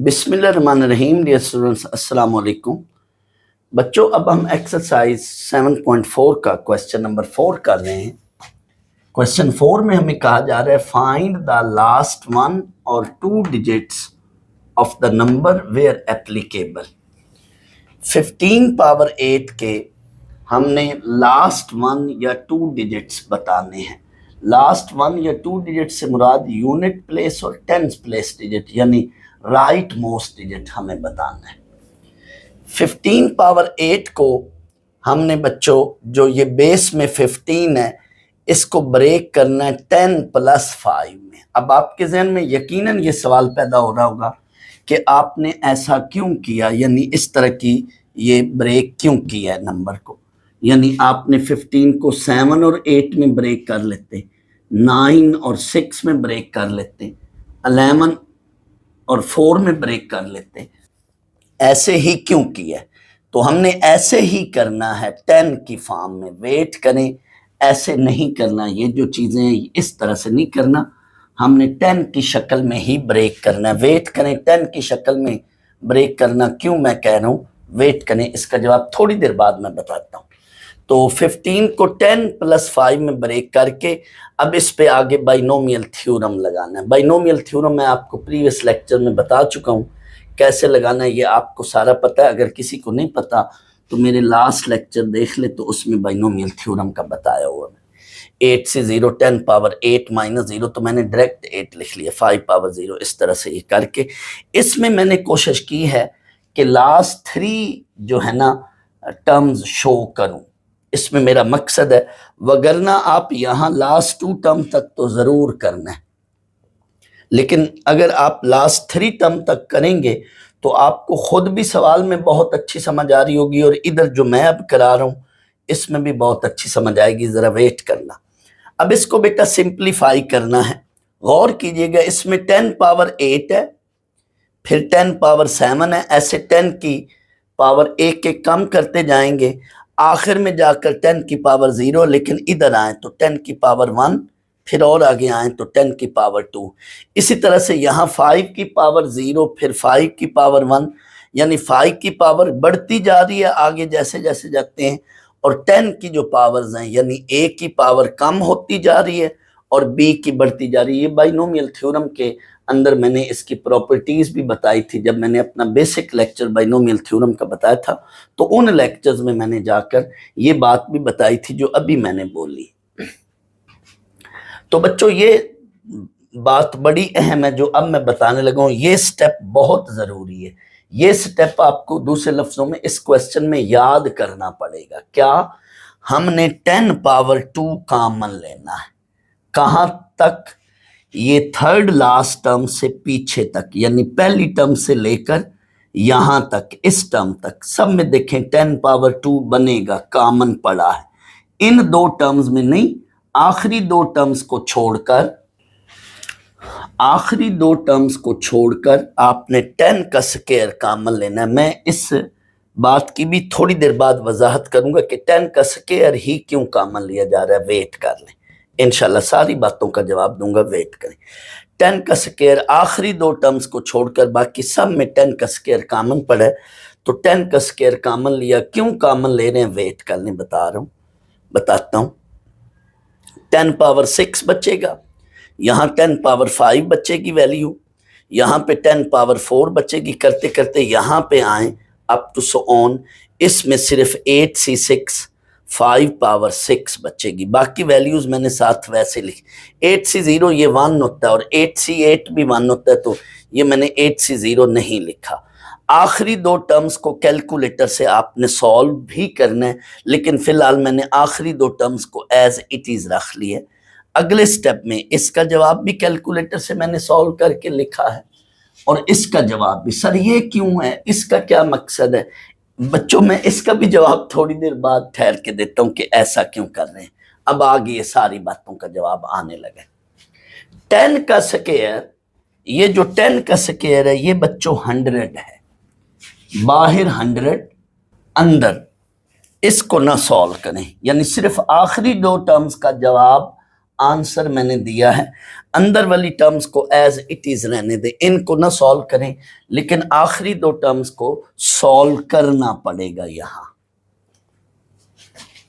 बिस्मिल्लाहिर्रहमानिर्रहीम। Dear students, अस्सलाम वालेकुम। बच्चों, अब हम एक्सरसाइज 7.4 का क्वेश्चन नंबर 4 कर रहे हैं। क्वेश्चन 4 में हमें कहा जा रहा है फाइंड द लास्ट वन और two digits of the number where applicable. 15 power 8 के हमने लास्ट वन या टू डिजिट्स बताने हैं। लास्ट वन या टू डिजिट से मुराद यूनिट प्लेस और टेंस प्लेस डिजिट यानी राइट मोस्ट डिजिट हमें बताना है। 15 पावर 8 को हमने बच्चों जो ये बेस में 15 है इसको ब्रेक करना है 10 प्लस 5 में। अब आपके जहन में यकीनन ये सवाल पैदा हो रहा होगा कि आपने ऐसा क्यों किया, यानी इस तरह की ये ब्रेक क्यों किया है नंबर को। यानी आपने 15 को 7 और 8 में ब्रेक कर लेते, 9 और 6 में ब्रेक कर लेते, 11 और 4 में ब्रेक कर लेते। ऐसे ही क्यों किया? तो हमने ऐसे ही करना है 10 की फॉर्म में। वेट करें, ऐसे नहीं करना, ये जो चीज़ें इस तरह से नहीं करना, हमने 10 की शक्ल में ही ब्रेक करना है। वेट करें, 10 की शक्ल में ब्रेक करना क्यों मैं कह रहा हूँ, वेट करें, इसका जवाब थोड़ी देर बाद मैं बताता हूँ। तो 15 को 10 प्लस 5 में ब्रेक करके अब इस पे आगे बाइनोमियल थ्योरम लगाना है। बाइनोमियल थ्योरम मैं आपको प्रीवियस लेक्चर में बता चुका हूँ कैसे लगाना है, ये आपको सारा पता है। अगर किसी को नहीं पता तो मेरे लास्ट लेक्चर देख ले, तो उसमें बाइनोमियल थ्योरम का बताया हुआ है। 8 से 0, 10 पावर 8 माइनस 0, तो मैंने डायरेक्ट 8 लिख लिया, 5 पावर 0, इस तरह से ये करके इसमें मैंने कोशिश की है कि लास्ट 3 जो है ना टर्म्स शो करूं, इसमें मेरा मकसद है। वगरना आप यहाँ लास्ट 2 टर्म तक तो ज़रूर करना है, लेकिन अगर आप लास्ट 3 टर्म तक करेंगे तो आपको खुद भी सवाल में बहुत अच्छी समझ आ रही होगी और इधर जो मैं अब करा रहा हूँ इसमें भी बहुत अच्छी समझ आएगी। ज़रा वेट करना। अब इसको बेटा सिंप्लीफाई करना है। गौर कीजिएगा, इसमें 10 पावर 8 है, फिर 10 पावर 7 है, ऐसे 10 की पावर एक एक कम करते जाएंगे, आखिर में जाकर 10 की पावर 0, लेकिन इधर आए तो 10 की पावर 1, फिर और आगे आए तो 10 की पावर 2। इसी तरह से यहाँ 5 की पावर 0, फिर 5 की पावर 1, यानी 5 की पावर बढ़ती जा रही है आगे जैसे जैसे जाते हैं, और 10 की जो पावर्स हैं यानी a की पावर कम होती जा रही है और b की बढ़ती जा रही है। ये बाइनोमियल थ्योरम के अंदर मैंने इसकी प्रॉपर्टीज भी बताई थी जब मैंने अपना बेसिक लेक्चर बाइनोमियल थ्योरम का बताया था, तो उन लेक्चर्स में मैंने जाकर ये बात भी बताई थी जो अभी मैंने बोली। तो बच्चों ये बात बड़ी अहम है जो अब मैं बताने लगा हूँ, ये स्टेप बहुत ज़रूरी है। ये स्टेप आपको दूसरे लफ्ज़ों में इस क्वेश्चन में याद करना पड़ेगा। क्या? हमने 10 पावर 2 कॉमन लेना है। कहाँ तक? ये थर्ड लास्ट टर्म से पीछे तक, यानी पहली टर्म से लेकर यहाँ तक, इस टर्म तक, सब में देखें 10 पावर 2 बनेगा, कॉमन पड़ा है। इन दो टर्म्स में नहीं, आखिरी दो टर्म्स को छोड़कर, आखिरी दो टर्म्स को छोड़कर आपने 10 का स्क्वायर कॉमन लेना है। मैं इस बात की भी थोड़ी देर बाद वजाहत करूंगा कि 10 का स्क्वायर ही क्यों कॉमन लिया जा रहा है। वेट कर लें, इंशाल्लाह सारी बातों का जवाब दूंगा, वेट करें। 10 का स्क्वायर आखिरी दो टर्म्स को छोड़कर बाकी सब में 10 का स्क्वायर कॉमन पड़ा है, तो 10 का स्क्वायर कॉमन लिया। क्यों कॉमन ले रहे हैं, वेट कर लें, बताता हूं। 10 पावर 6 बचेगा, यहाँ 10 पावर 5 बचेगी वैल्यू, यहाँ पे 10 पावर 4 बचेगी, करते करते यहाँ पे आए अप टू सो ऑन। इसमें सिर्फ 8C6 5 पावर 6 बचेगी, बाकी वैल्यूज मैंने साथ वैसे लिखी। 8C0 ये 1 होता है और 8C8 भी 1 होता है, तो ये मैंने 8C0 नहीं लिखा। आखिरी दो टर्म्स को कैलकुलेटर से आपने सॉल्व भी करना है, लेकिन फिलहाल मैंने आखिरी दो टर्म्स को एज इट इज रख लिए। अगले स्टेप में इसका जवाब भी कैलकुलेटर से मैंने सॉल्व करके लिखा है और इसका जवाब भी। सर ये क्यों है, इसका क्या मकसद है? बच्चों मैं इसका भी जवाब थोड़ी देर बाद ठहर के देता हूं कि ऐसा क्यों कर रहे हैं। अब आगे ये सारी बातों का जवाब आने लगे। 10 का स्क्वायर, ये जो 10 का स्क्वायर है ये बच्चों 100 है, बाहर 100 अंदर, इसको ना सॉल्व करें, यानी सिर्फ आखिरी दो टर्म्स का जवाब आंसर मैंने दिया है, अंदर वाली टर्म्स को एज इट इज रहने दें, इनको ना सॉल्व करें, लेकिन आखिरी दो टर्म्स को सॉल्व करना पड़ेगा। यहां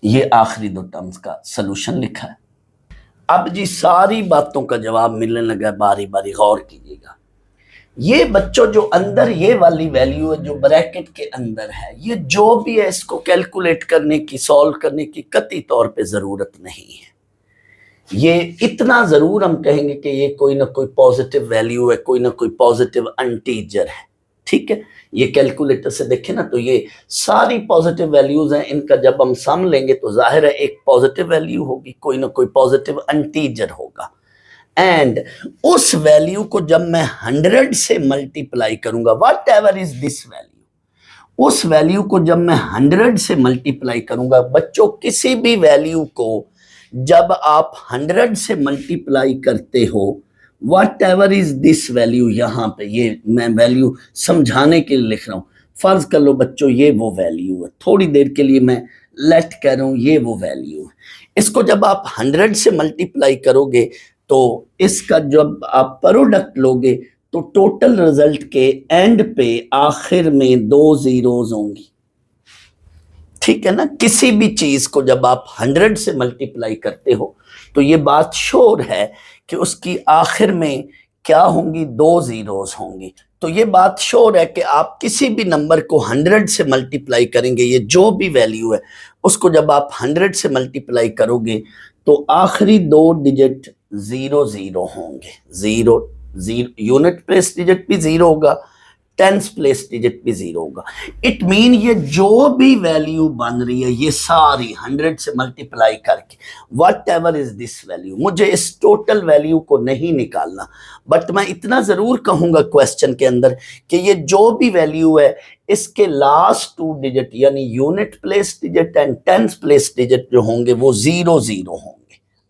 ये आखिरी दो टर्म्स का सलूशन लिखा है। अब जी सारी बातों का जवाब मिलने लगा, बारी बारी गौर कीजिएगा। ये बच्चों जो अंदर ये वाली वैल्यू है जो ब्रैकेट के अंदर है, ये जो भी है इसको कैलकुलेट करने की, सॉल्व करने की कतई तौर पे जरूरत नहीं है। ये इतना जरूर हम कहेंगे कि ये कोई ना कोई पॉजिटिव वैल्यू है, कोई ना कोई पॉजिटिव अनटीजर है, ठीक है। ये कैलकुलेटर से देखें ना तो ये सारी पॉजिटिव वैल्यूज हैं, इनका जब हम सम लेंगे तो जाहिर है एक पॉजिटिव वैल्यू होगी, कोई ना कोई पॉजिटिव अनटीजर होगा। एंड उस वैल्यू को जब मैं 100 से मल्टीप्लाई करूंगा, what ever is this value, उस वैल्यू को जब मैं 100 से मल्टीप्लाई करूंगा, बच्चों किसी भी वैल्यू को जब आप 100 से मल्टीप्लाई करते हो, what ever is this value, यहां पे ये मैं वैल्यू समझाने के लिए लिख रहा हूं। फर्ज कर लो बच्चों ये वो वैल्यू है, थोड़ी देर के लिए मैं लेट कह रहा हूं ये वो वैल्यू है। इसको जब आप 100 से मल्टीप्लाई करोगे तो इसका जब आप प्रोडक्ट लोगे तो टोटल रिजल्ट के एंड पे आखिर में 2 जीरोज होंगी, ठीक है ना। किसी भी चीज को जब आप 100 से मल्टीप्लाई करते हो तो ये बात श्योर है कि उसकी आखिर में क्या होंगी, 2 जीरोज होंगी। तो ये बात श्योर है कि आप किसी भी नंबर को 100 से मल्टीप्लाई करेंगे, ये जो भी वैल्यू है उसको जब आप 100 से मल्टीप्लाई करोगे तो आखिरी 2 डिजिट 0 0 होंगे। 0 0 यूनिट प्लेस डिजिट भी 0 होगा, टेंस प्लेस डिजिट भी 0 होगा। इट मीन ये जो भी वैल्यू बन रही है ये सारी 100 से मल्टीप्लाई करके, what ever is this value, मुझे इस टोटल वैल्यू को नहीं निकालना, बट मैं इतना जरूर कहूंगा क्वेश्चन के अंदर कि ये जो भी वैल्यू है इसके लास्ट 2 डिजिट यानी unit place digit and tense place digit जो होंगे वो 0 0 होंगे।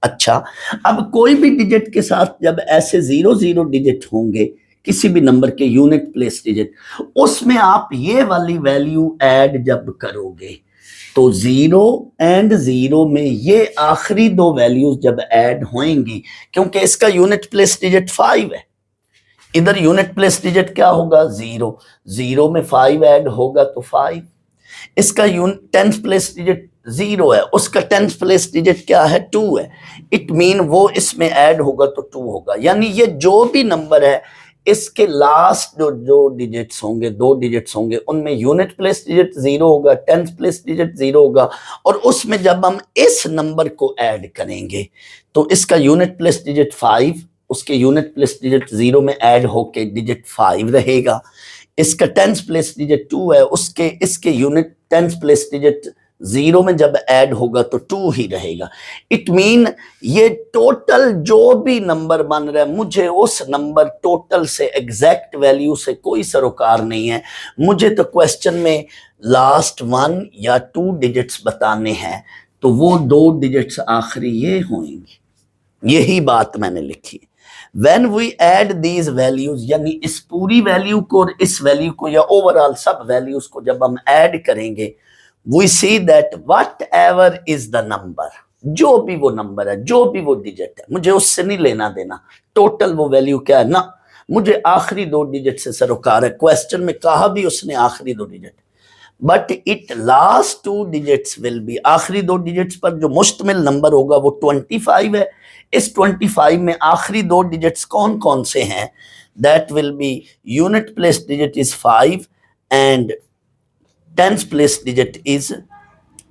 अच्छा, अब कोई भी डिजिट के साथ जब ऐसे 0 0 डिजिट होंगे, किसी भी नंबर के यूनिट प्लेस डिजिट, उसमें आप ये वाली वैल्यू ऐड जब करोगे तो 0 एंड 0 में ये आखिरी 2 वैल्यूज जब ऐड होंगी, क्योंकि इसका यूनिट प्लेस डिजिट 5 है, इधर यूनिट प्लेस डिजिट क्या होगा 0, 0 में 5 ऐड होगा तो 5, इसका टेंस प्लेस डिजिट 0 है, उसका टेंस प्लेस डिजिट क्या है 2 है, इट मीन वो इसमें ऐड होगा तो 2 होगा। यानी ये जो भी नंबर है इसके लास्ट जो डिजिट्स होंगे, 2 डिजिट्स होंगे, उनमें यूनिट प्लेस डिजिट 0 होगा, टेंस प्लेस डिजिट 0 होगा, और उसमें जब हम इस नंबर को ऐड करेंगे तो इसका यूनिट प्लेस डिजिट 5, उसके यूनिट प्लेस डिजिट 0 में ऐड होके डिजिट 5 रहेगा, इसका टेंस प्लेस डिजिट 2 है, उसके इसके यूनिट टेंस प्लेस डिजिट 0 में जब ऐड होगा तो 2 ही रहेगा। इट मीन ये टोटल जो भी नंबर बन रहा है, मुझे उस नंबर टोटल से एग्जैक्ट वैल्यू से कोई सरोकार नहीं है, मुझे तो क्वेश्चन में लास्ट 1 या 2 डिजिट्स बताने हैं, तो वो 2 डिजिट्स आखिरी ये होंगी। यही बात मैंने लिखी। When we add these values, यानी इस पूरी वैल्यू को और इस वैल्यू को या ओवरऑल सब वैल्यूज को जब हम ऐड करेंगे, we see that whatever is the number, जो भी वो नंबर है, जो भी वो डिजिट है, मुझे उससे नहीं लेना देना टोटल वो वैल्यू क्या है ना, मुझे आखिरी 2 डिजिट से सरोकार है। क्वेश्चन में कहा भी उसने आखिरी 2 digit, but it last 2 digits will be, आखिरी 2 डिजिट्स पर जो मुश्तमिल नंबर होगा वो 25 है। इस 25 में आखिरी 2 डिजिट्स कौन कौन से हैं, that will be unit place digit is 5 and tense place digit is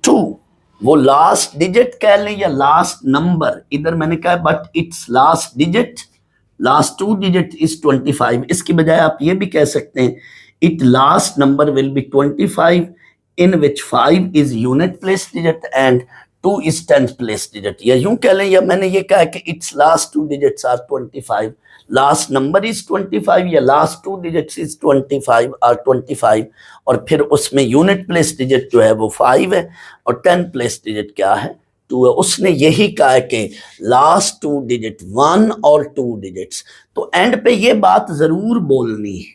2। वो लास्ट डिजिट कह लें या लास्ट नंबर, इधर मैंने कहा but it's last digit, last 2 digit is 25, इसकी बजाय आप ये भी कह सकते हैं it last number will be 25 in which 5 is unit place digit and 2 is 10th place digit, या यूं कह लें, या मैंने ये कहा कि its last 2 digits are 25, last number is 25 या last 2 digits is 25 or 25, और फिर उसमें यूनिट प्लेस डिजिट जो है वो 5 है और 10 प्लेस डिजिट क्या है 2 है। उसने यही कहा है कि लास्ट 2 डिजिट 1 और 2 डिजिट्स, तो एंड पे ये बात जरूर बोलनी है,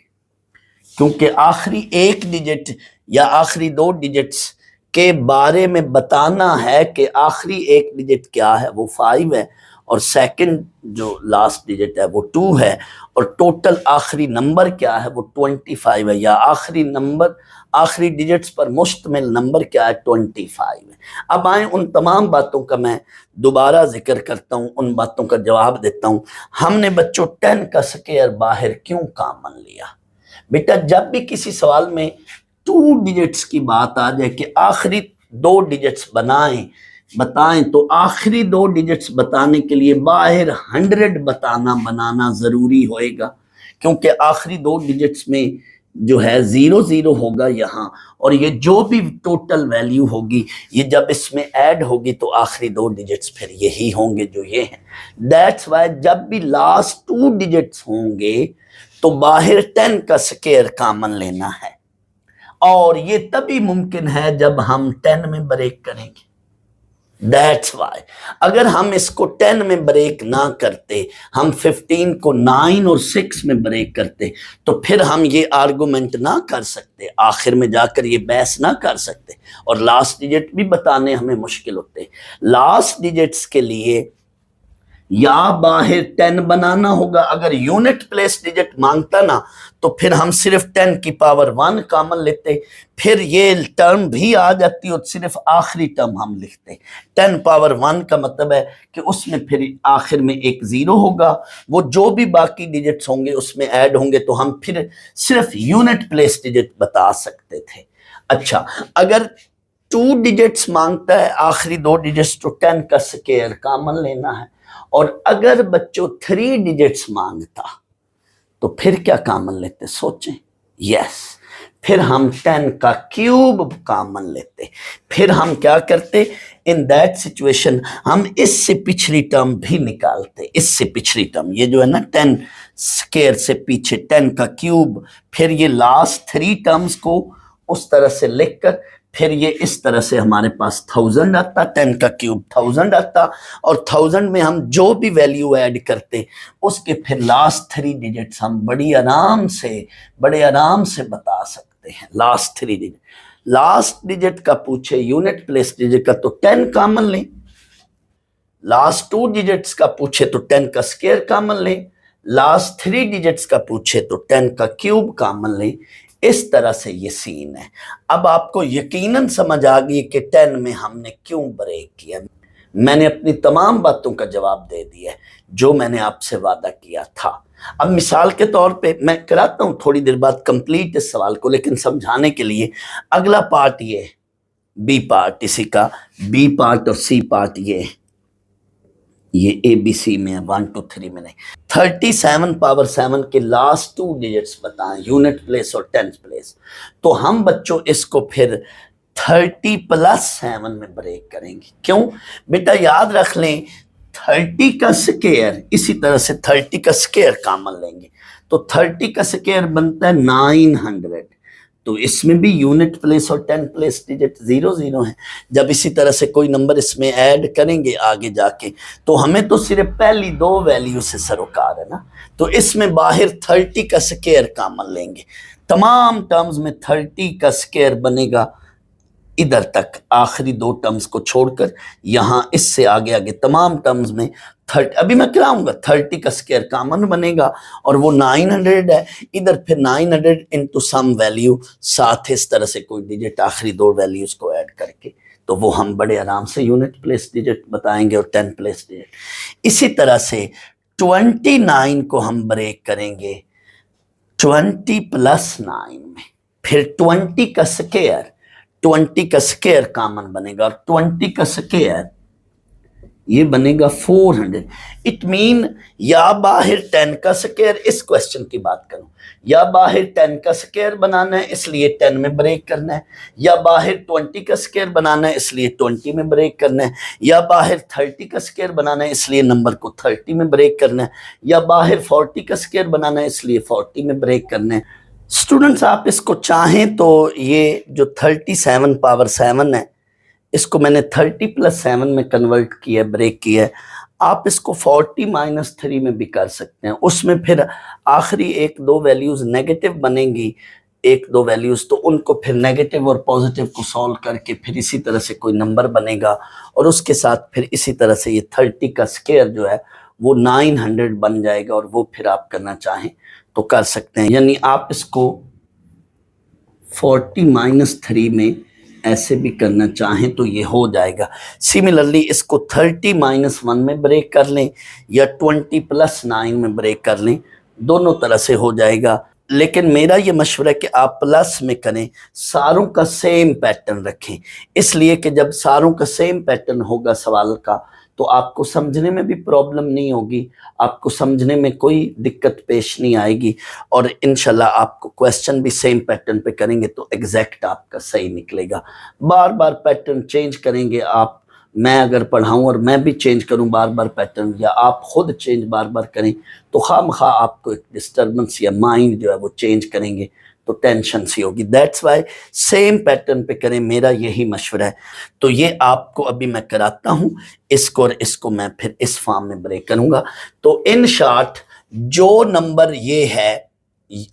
क्योंकि आखिरी 1 डिजिट या आखिरी 2 डिजिट्स के बारे में बताना है कि आखिरी 1 डिजिट क्या है वो 5 है और सेकंड जो लास्ट डिजिट है वो 2 है, और टोटल आखिरी नंबर क्या है वो 25 है, या आखिरी नंबर आखिरी डिजिट्स पर मुश्तमिल नंबर क्या है 25 है। अब आए उन तमाम बातों का मैं दोबारा जिक्र करता हूँ, उन बातों का जवाब देता हूँ। हमने बच्चों 10 का स्क्वायर बाहर क्यों कॉमन लिया? बेटा जब भी किसी सवाल में 2 डिजिट्स की बात आ जाए कि आखिरी 2 डिजिट्स बताएं तो आखिरी 2 डिजिट्स बताने के लिए बाहर 100 बनाना जरूरी होएगा, क्योंकि आखिरी 2 डिजिट्स में जो है 0 होगा यहाँ, और ये जो भी टोटल वैल्यू होगी ये जब इसमें ऐड होगी तो आखिरी 2 डिजिट्स फिर यही होंगे जो ये हैं। दैट्स वाई जब भी लास्ट 2 डिजिट्स होंगे तो बाहर 10 का स्क्वायर कॉमन लेना है, और ये तभी मुमकिन है जब हम 10 में ब्रेक करेंगे। दैट्स वाई अगर हम इसको 10 में ब्रेक ना करते, हम 15 को 9 और 6 में ब्रेक करते, तो फिर हम ये आर्गुमेंट ना कर सकते, आखिर में जाकर ये बहस ना कर सकते, और लास्ट डिजिट भी बताने हमें मुश्किल होते। लास्ट डिजिट्स के लिए या बाहर 10 बनाना होगा, अगर यूनिट प्लेस डिजिट मांगता ना तो फिर हम सिर्फ 10 की पावर 1 कॉमन लेते, फिर ये टर्म भी आ जाती और सिर्फ आखिरी टर्म हम लिखते। 10 पावर 1 का मतलब है कि उसमें फिर आखिर में एक 0 होगा, वो जो भी बाकी डिजिट्स होंगे उसमें ऐड होंगे, तो हम फिर सिर्फ यूनिट प्लेस डिजिट बता सकते थे। अच्छा, अगर 2 डिजिट्स मांगता है आखिरी 2 डिजिट्स, तो 10 का स्क्वायर कॉमन लेना है, और अगर बच्चों 3 डिजिट्स मांगता तो फिर क्या कॉमन लेते? सोचें। यस, फिर हम 10 का क्यूब कॉमन लेते। फिर हम क्या करते? इन दैट सिचुएशन हम इससे पिछली टर्म भी निकालते, इससे पिछली टर्म ये जो है ना 10 स्क्वायर से पीछे 10 का क्यूब, फिर ये लास्ट 3 टर्म्स को उस तरह से लिखकर फिर ये इस तरह से हमारे पास 1000 आता, 10 का क्यूब 1000 आता, और 1000 में हम जो भी वैल्यू ऐड करते उसके फिर लास्ट 3 डिजिट्स हम बड़े आराम से बता सकते हैं। लास्ट 3 डिजिट, लास्ट डिजिट का पूछे यूनिट प्लेस डिजिट का तो 10 कॉमन लें, लास्ट 2 डिजिट्स का पूछे तो 10 का स्क्वायर कॉमन लें, लास्ट 3 डिजिट्स का पूछे तो 10 का क्यूब कॉमन लें। इस तरह से ये सीन है। अब आपको यकीनन समझ आ गई कि 10 में हमने क्यों ब्रेक किया। मैंने अपनी तमाम बातों का जवाब दे दिया जो मैंने आपसे वादा किया था। अब मिसाल के तौर पे मैं कराता हूँ थोड़ी देर बाद कंप्लीट इस सवाल को, लेकिन समझाने के लिए अगला पार्ट ये, बी पार्ट इसी का, बी पार्ट और सी पार्ट ये ABC में है, 1 2 3 में नहीं। 37 पावर 7 के लास्ट 2 डिजिट्स बताएं, यूनिट प्लेस और 10th प्लेस। तो हम बच्चों इसको फिर 30 + 7 में ब्रेक करेंगे। क्यों बेटा? याद रख लें 30 का स्क्वायर, इसी तरह से 30 का स्क्वायर कॉमन लेंगे तो 30 का स्क्वायर बनता है 900, तो इसमें भी यूनिट प्लेस और 10 प्लेस डिजिट 0 है। जब इसी तरह से कोई नंबर इसमें ऐड करेंगे आगे जाके, तो हमें तो सिर्फ पहली 2 वैल्यू से सरोकार है ना, तो इसमें बाहर 30 का स्क्वायर कॉमन लेंगे। तमाम टर्म्स में 30 का स्क्वायर बनेगा इधर तक, आखिरी 2 टर्म्स को छोड़कर, यहाँ इससे आगे तमाम टर्म्स में 30, अभी मैं कराऊंगा, 30 का स्क्वायर कॉमन बनेगा और वो 900 है। इधर फिर 900 इंटू सम वैल्यू, साथ इस तरह से कोई डिजिट आखिरी 2 वैल्यूज को ऐड करके, तो वो हम बड़े आराम से यूनिट प्लेस डिजिट बताएंगे और 10 प्लेस डिजिट। इसी तरह से 29 को हम ब्रेक करेंगे 20 + 9 में, फिर 20 का स्क्वायर कॉमन बनेगा, और 20 का स्क्वायर ये बनेगा 400। इट मीन या बाहर 10 का स्क्वायर, इस क्वेश्चन की बात करूं, या बाहर 10 का स्क्वायर बनाना है इसलिए 10 में ब्रेक करना है, या बाहर 20 का स्क्वायर बनाना है इसलिए 20 में ब्रेक करना है, या बाहर 30 का स्क्वायर बनाना है इसलिए नंबर को 30 में ब्रेक करना है, या बाहर 40 का स्क्वायर बनाना है इसलिए 40 में ब्रेक करना है। स्टूडेंट्स आप इसको चाहें तो ये जो 37 पावर 7 है इसको मैंने 30 + 7 में कन्वर्ट किया, ब्रेक किया है। आप इसको 40 - 3 में भी कर सकते हैं, उसमें फिर आखिरी 1 2 वैल्यूज नेगेटिव बनेंगी, एक दो वैल्यूज, तो उनको फिर नेगेटिव और पॉजिटिव को सॉल्व करके फिर इसी तरह से कोई नंबर बनेगा और उसके साथ फिर इसी तरह से ये 30 का स्क्वायर जो है वो 900 बन जाएगा और वो फिर आप करना चाहें तो कर सकते हैं। यानी आप इसको 40-3 में ऐसे भी करना चाहें तो ये हो जाएगा। सिमिलरली इसको 30-1 में ब्रेक कर लें या 20+9 में ब्रेक कर लें, दोनों तरह से हो जाएगा। लेकिन मेरा ये मशवरा है कि आप प्लस में करें, सारों का सेम पैटर्न रखें, इसलिए कि जब सारों का सेम पैटर्न होगा सवाल का तो आपको समझने में भी प्रॉब्लम नहीं होगी, आपको समझने में कोई दिक्कत पेश नहीं आएगी और इंशाल्लाह आपको क्वेश्चन भी सेम पैटर्न पे करेंगे तो एग्जैक्ट आपका सही निकलेगा। बार बार पैटर्न चेंज करेंगे आप, मैं अगर पढ़ाऊँ और मैं भी चेंज करूँ बार बार पैटर्न, या आप खुद चेंज बार बार करें तो खामखा आपको एक डिस्टर्बेंस या माइंड जो है वो चेंज करेंगे तो टेंशन सी होगी। दैट्स वाई सेम पैटर्न पे करें, मेरा यही मशवरा है। तो ये आपको अभी मैं कराता हूँ, इसको और इसको मैं फिर इस फॉर्म में ब्रेक करूँगा। तो इन शॉर्ट जो नंबर ये है,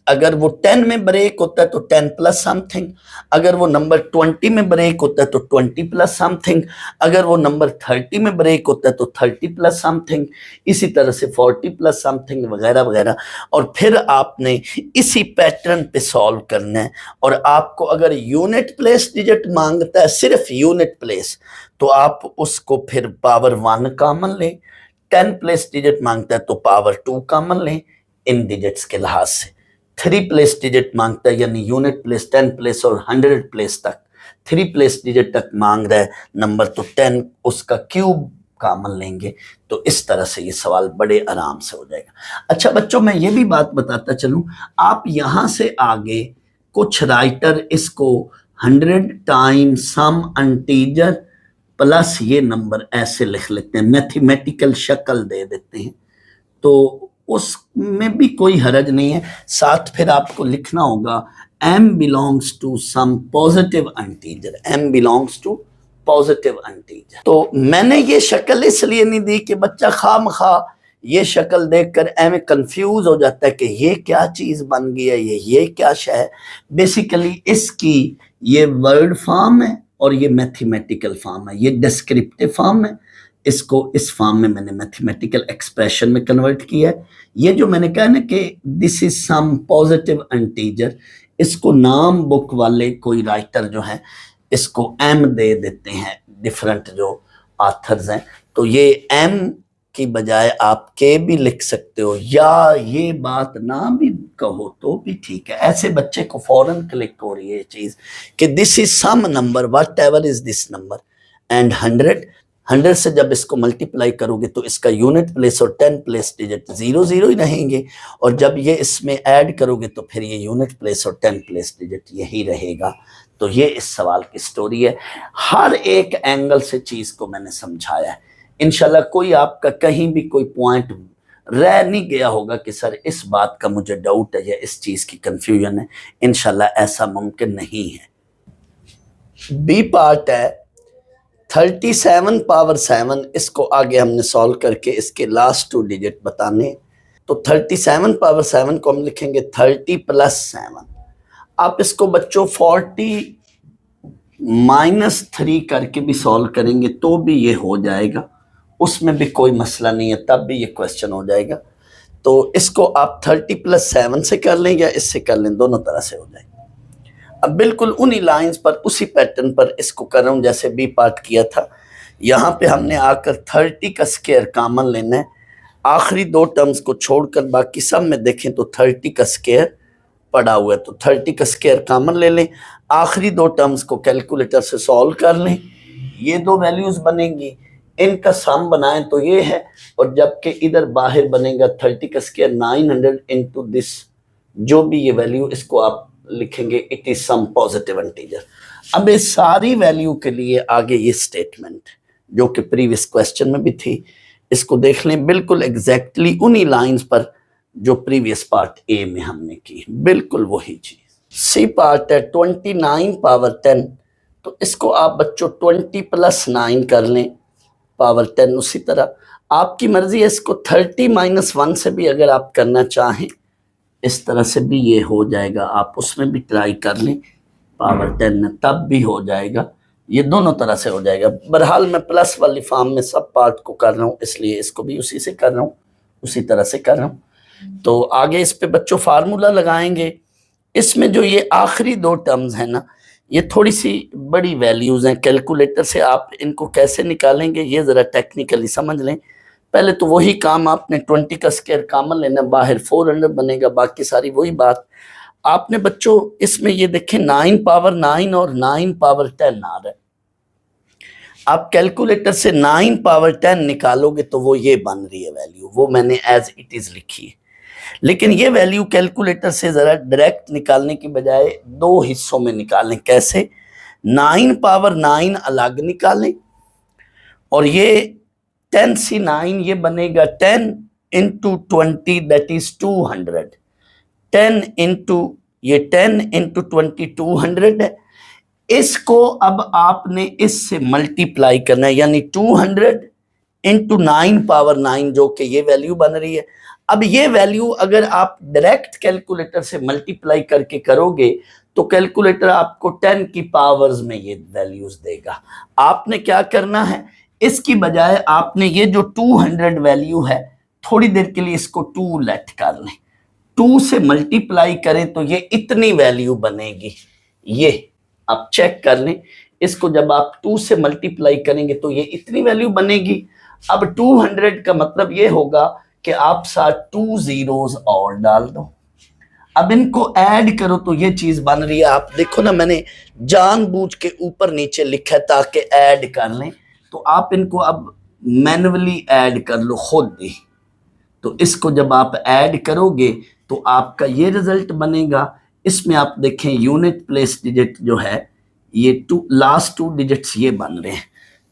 अगर वो 10 में ब्रेक होता है तो 10 प्लस समथिंग, अगर वो नंबर 20 में ब्रेक होता है तो 20 प्लस समथिंग, अगर वो नंबर 30 में ब्रेक होता है तो 30 प्लस समथिंग, इसी तरह से 40 प्लस समथिंग वगैरह वगैरह। और फिर आपने इसी पैटर्न पे सॉल्व करना है। और आपको अगर यूनिट प्लेस डिजिट मांगता है, सिर्फ यूनिट प्लेस, तो आप उसको फिर पावर 1 कॉमन लें। 10 प्लेस डिजिट मांगता है तो पावर 2 कॉमन लें इन डिजिट्स के लिहाज से। 3 प्लेस डिजिट मांगता है यानी यूनिट प्लेस 10 प्लेस और 100 प्लेस तक, 3 प्लेस डिजिट तक मांग रहा है नंबर, तो 10 उसका क्यूब कॉमन लेंगे। तो इस तरह से ये सवाल बड़े आराम से हो जाएगा। अच्छा बच्चों, मैं ये भी बात बताता चलूं, आप यहां से आगे कुछ राइटर इसको 100 टाइम्स सम इंटीजर प्लस ये नंबर ऐसे लिख लेते हैं, मैथमेटिकल शक्ल दे देते हैं, तो उसमें भी कोई हरज नहीं है। साथ फिर आपको लिखना होगा m belongs to some positive integer, m belongs to positive integer. तो मैंने ये शक्ल इसलिए नहीं दी कि बच्चा खामखा ये शक्ल देखकर एम कंफ्यूज हो जाता है कि ये क्या चीज बन गई है, ये क्या शय है। बेसिकली इसकी ये वर्ड फॉर्म है और ये मैथमेटिकल फॉर्म है, ये डिस्क्रिप्टिव फॉर्म है। इसको इस फॉर्म में मैंने मैथमेटिकल एक्सप्रेशन में कन्वर्ट किया है। ये जो मैंने कहा ना कि this is some positive integer, इसको नाम बुक वाले कोई राइटर जो है इसको एम दे देते हैं, डिफरेंट जो ऑथर्स हैं, तो ये एम की बजाय आप के भी लिख सकते हो, या ये बात ना भी कहो तो भी ठीक है। ऐसे बच्चे को फौरन क्लिक हो रही है ये चीज कि this is some number, whatever is this number, and 100 से जब इसको मल्टीप्लाई करोगे तो इसका यूनिट प्लेस और 10 प्लेस डिजिट 0 ही रहेंगे, और जब ये इसमें ऐड करोगे तो फिर ये यूनिट प्लेस और 10 प्लेस डिजिट यही रहेगा। तो ये इस सवाल की स्टोरी है। हर एक एंगल से चीज को मैंने समझाया है। इंशाल्लाह कोई आपका कहीं भी कोई पॉइंट रह नहीं गया होगा कि सर इस बात का मुझे डाउट है या इस चीज की कंफ्यूजन है। इंशाल्लाह ऐसा मुमकिन नहीं है। बी पार्ट है 37 पावर 7, इसको आगे हमने सॉल्व करके इसके लास्ट 2 डिजिट बताने। तो 37 पावर 7 को हम लिखेंगे 30 प्लस 7। आप इसको बच्चों 40 - 3 करके भी सॉल्व करेंगे तो भी ये हो जाएगा, उसमें भी कोई मसला नहीं है, तब भी ये क्वेश्चन हो जाएगा। तो इसको आप 30 प्लस 7 से कर लें या इससे कर लें, दोनों तरह से हो जाएगा। अब बिल्कुल उन्हीं लाइंस पर उसी पैटर्न पर इसको कर रहा हूँ जैसे बी पार्ट किया था। यहाँ पे हमने आकर 30 का स्क्वायर कॉमन लेना है, आखिरी 2 टर्म्स को छोड़कर बाकी सब में देखें तो 30 का स्क्वायर पड़ा हुआ है, तो 30 का स्क्वायर कॉमन ले लें, आखिरी 2 टर्म्स को कैलकुलेटर से सॉल्व कर लें, ये 2 वैल्यूज बनेंगी, इनका सम बनाएं तो ये है, और जबकि इधर बाहर बनेगा 30 का स्क्वायर 900 इंटू दिस, जो भी ये वैल्यू इसको आप लिखेंगे it is some positive integer. अब इस सारी वैल्यू के लिए आगे ये स्टेटमेंट जो कि प्रीवियस क्वेश्चन में भी थी, इसको देख लें बिल्कुल एग्जैक्टली उन्हीं लाइंस पर जो प्रीवियस पार्ट ए में हमने की, बिल्कुल वही चीज। सी पार्ट है 29 पावर 10, तो इसको आप बच्चों 20 प्लस 9 कर लें पावर 10। उसी तरह आपकी मर्जी है, इसको 30 - 1 से भी अगर आप करना चाहें इस तरह से भी ये हो जाएगा, आप उसमें भी ट्राई कर लें पावर 10 में, तब भी हो जाएगा, ये दोनों तरह से हो जाएगा। बहरहाल मैं प्लस वाली फॉर्म में सब पार्ट को कर रहा हूँ, इसलिए इसको भी उसी से कर रहा हूँ, उसी तरह से कर रहा हूँ। तो आगे इस पे बच्चों फार्मूला लगाएंगे। इसमें जो ये आखिरी दो टर्म्स हैं ना, ये थोड़ी सी बड़ी वैल्यूज हैं, कैलकुलेटर से आप इनको कैसे निकालेंगे ये जरा टेक्निकली समझ लें। पहले तो वही काम, आपने 20 का स्क्वायर कॉमन लेना, बाहर 400 बनेगा, बाकी सारी वही बात। आपने बच्चों इसमें ये देखें 9 पावर 9 और 9 पावर 10 आ रहा है। आप कैलकुलेटर से 9 पावर 10 निकालोगे तो वो ये बन रही है वैल्यू, वो मैंने एज इट इज लिखी है। लेकिन ये वैल्यू कैलकुलेटर से जरा डायरेक्ट निकालने की बजाय दो हिस्सों में निकालें। कैसे? 9 पावर 9 अलग निकालें और ये 10C9 ये बनेगा 10 इंटू 20 दैट इज 200। 10 इंटू ये 10 इंटू 20 200 है। इसको अब आपने इससे मल्टीप्लाई करना है, यानी 200 इंटू 9 पावर 9 जो कि ये वैल्यू बन रही है। अब ये वैल्यू अगर आप डायरेक्ट कैलकुलेटर से मल्टीप्लाई करके करोगे तो कैलकुलेटर आपको 10 की पावर्स में ये वैल्यूज देगा। आपने क्या करना है, इसकी बजाय आपने ये जो 200 वैल्यू है थोड़ी देर के लिए इसको 2 लेट कर लें, 2 से मल्टीप्लाई करें तो ये इतनी वैल्यू बनेगी। ये आप चेक कर लें, इसको जब आप 2 से मल्टीप्लाई करेंगे तो ये इतनी वैल्यू बनेगी। अब 200 का मतलब ये होगा कि आप साथ 2 zeros और डाल दो। अब इनको ऐड करो तो ये चीज बन रही है। आप देखो ना, मैंने जानबूझ के ऊपर नीचे लिखा है ताकि ऐड कर लें, तो आप इनको अब मैन्युअली ऐड कर लो खुद ही। तो इसको जब आप ऐड करोगे तो आपका ये रिजल्ट बनेगा। इसमें आप देखें यूनिट प्लेस डिजिट जो है ये लास्ट 2 डिजिट्स ये बन रहे हैं,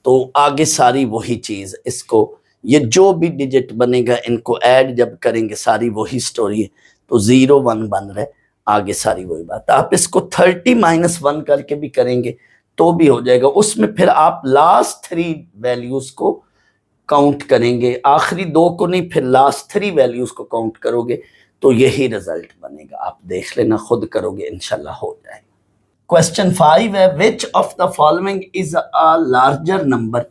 तो आगे सारी वही चीज, इसको ये जो भी डिजिट बनेगा इनको ऐड जब करेंगे सारी वही स्टोरी है। तो 0 1 बन रहा है, आगे सारी वही बात। आप इसको 30 - 1 करके भी करेंगे तो भी हो जाएगा। उसमें फिर आप लास्ट 3 वैल्यूज को काउंट करेंगे, आखिरी 2 को नहीं, फिर लास्ट 3 वैल्यूज को काउंट करोगे तो यही रिजल्ट बनेगा। आप देख लेना, खुद करोगे इंशाल्लाह हो जाएगा। क्वेश्चन 5 है, which of the following is a larger number.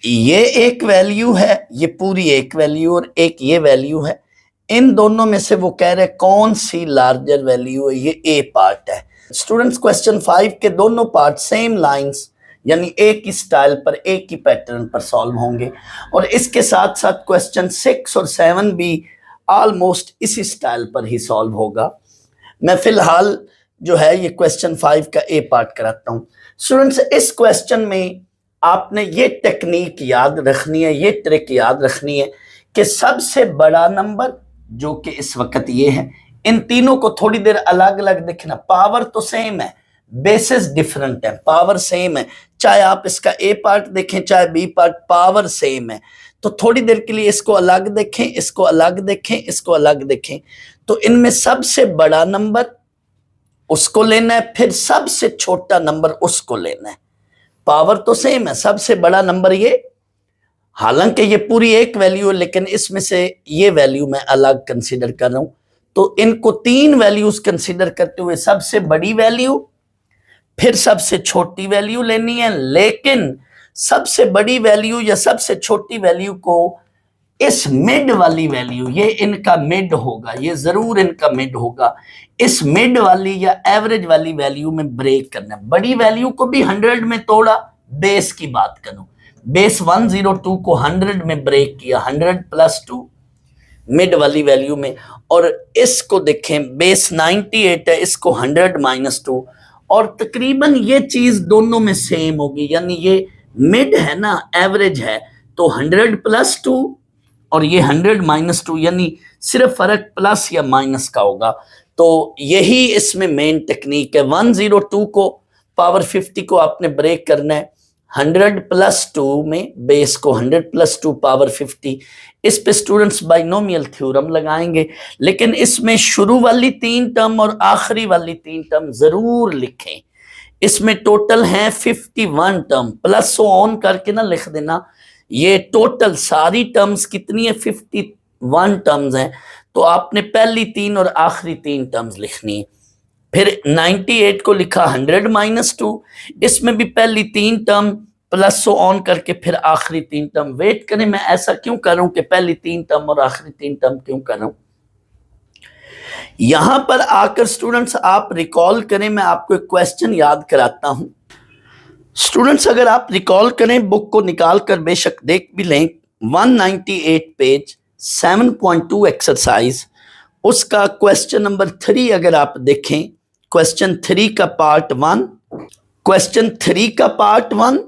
ये एक वैल्यू है, ये पूरी एक वैल्यू और एक ये वैल्यू है, इन दोनों में से वो कह रहे कौन सी लार्जर वैल्यू है। ये ए पार्ट है। स्टूडेंट्स क्वेश्चन 5 के दोनों पार्ट सेम लाइंस यानी एक ही स्टाइल पर, एक ही पैटर्न पर सॉल्व होंगे, और इसके साथ साथ क्वेश्चन 6 और 7 भी ऑलमोस्ट इसी स्टाइल पर ही सॉल्व होगा। मैं फिलहाल जो है ये क्वेश्चन 5 का ए पार्ट कराता हूँ। स्टूडेंट्स इस क्वेश्चन में आपने ये टेक्निक याद रखनी है, ये ट्रिक याद रखनी है कि सबसे बड़ा नंबर जो कि इस वक्त ये है, इन तीनों को थोड़ी देर अलग अलग देखना। पावर तो सेम है, बेसिस डिफरेंट है, पावर सेम है। चाहे आप इसका ए पार्ट देखें चाहे बी पार्ट, पावर सेम है। तो थोड़ी देर के लिए इसको अलग देखें, इसको अलग देखें, इसको अलग देखें। तो इनमें सबसे बड़ा नंबर उसको लेना है, फिर सबसे छोटा नंबर उसको लेना है। पावर तो सेम है, सबसे बड़ा नंबर ये, हालांकि ये पूरी एक वैल्यू है लेकिन इसमें से ये वैल्यू मैं अलग कंसीडर कर रहा हूं। तो इनको 3 वैल्यूज कंसीडर करते हुए सबसे बड़ी वैल्यू फिर सबसे छोटी वैल्यू लेनी है, लेकिन सबसे बड़ी वैल्यू या सबसे छोटी वैल्यू को इस मिड वाली वैल्यू, ये इनका मिड होगा, ये जरूर इनका मिड होगा, इस मिड वाली या एवरेज वाली वैल्यू में ब्रेक करना है। बड़ी वैल्यू को भी 100 में तोड़ा, बेस की बात करूं, बेस 102 को 100 में ब्रेक किया, 100 + 2 मिड वाली वैल्यू में, और इसको देखें बेस 98 है, इसको 100 - 2, और तकरीबन ये चीज दोनों में सेम होगी, यानी ये मिड है ना, एवरेज है, तो 100 + 2 और ये 100 - 2, यानी सिर्फ फर्क प्लस या माइनस का होगा। तो यही इसमें मेन टेक्निक है। 102 को पावर 50 को आपने ब्रेक करना है, 100 + 2 में बेस को 100 + 2 पावर 50। इस पे स्टूडेंट्स बाइनोमियल थ्योरम लगाएंगे, लेकिन इसमें शुरू वाली 3 टर्म और आखिरी वाली 3 टर्म जरूर लिखें। इसमें टोटल है 51 टर्म, प्लस ऑन करके ना लिख देना। ये टोटल सारी टर्म्स कितनी है, 51 टर्म्स हैं। तो आपने पहली 3 और आखिरी 3 टर्म्स लिखनी है। फिर 98 को लिखा 100-2, इसमें भी पहली 3 टर्म प्लस सो ऑन करके फिर आखिरी 3 टर्म। वेट करें, मैं ऐसा क्यों कर रहा हूं कि पहली 3 टर्म और आखिरी 3 टर्म क्यों कर रहा हूं। यहां पर आकर स्टूडेंट्स आप रिकॉल करें, मैं आपको एक क्वेश्चन याद कराता हूं। स्टूडेंट्स अगर आप रिकॉल करें, बुक को निकाल कर बेशक देख भी लें, 198 पेज 7.2 एक्सरसाइज, उसका क्वेश्चन नंबर 3 अगर आप देखें, क्वेश्चन 3 का पार्ट 1, क्वेश्चन 3 का पार्ट 1,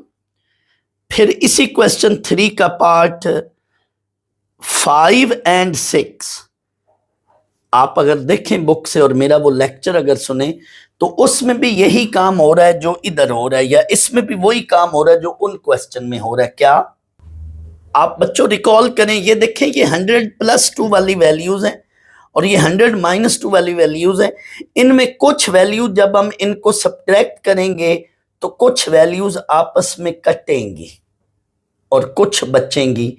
फिर इसी क्वेश्चन 3 का पार्ट 5 एंड 6 आप अगर देखें बुक से और मेरा वो लेक्चर अगर सुने तो उसमें भी यही काम हो रहा है जो इधर हो रहा है, या इसमें भी वही काम हो रहा है जो उन क्वेश्चन में हो रहा है। क्या आप बच्चों रिकॉल करें, ये देखें ये 100+2 वाली वैल्यूज हैं और ये 100-2 वाली वैल्यूज हैं। इनमें कुछ वैल्यू जब हम इनको सब्ट्रैक्ट करेंगे तो कुछ वैल्यूज आपस में कटेंगी और कुछ बचेंगी।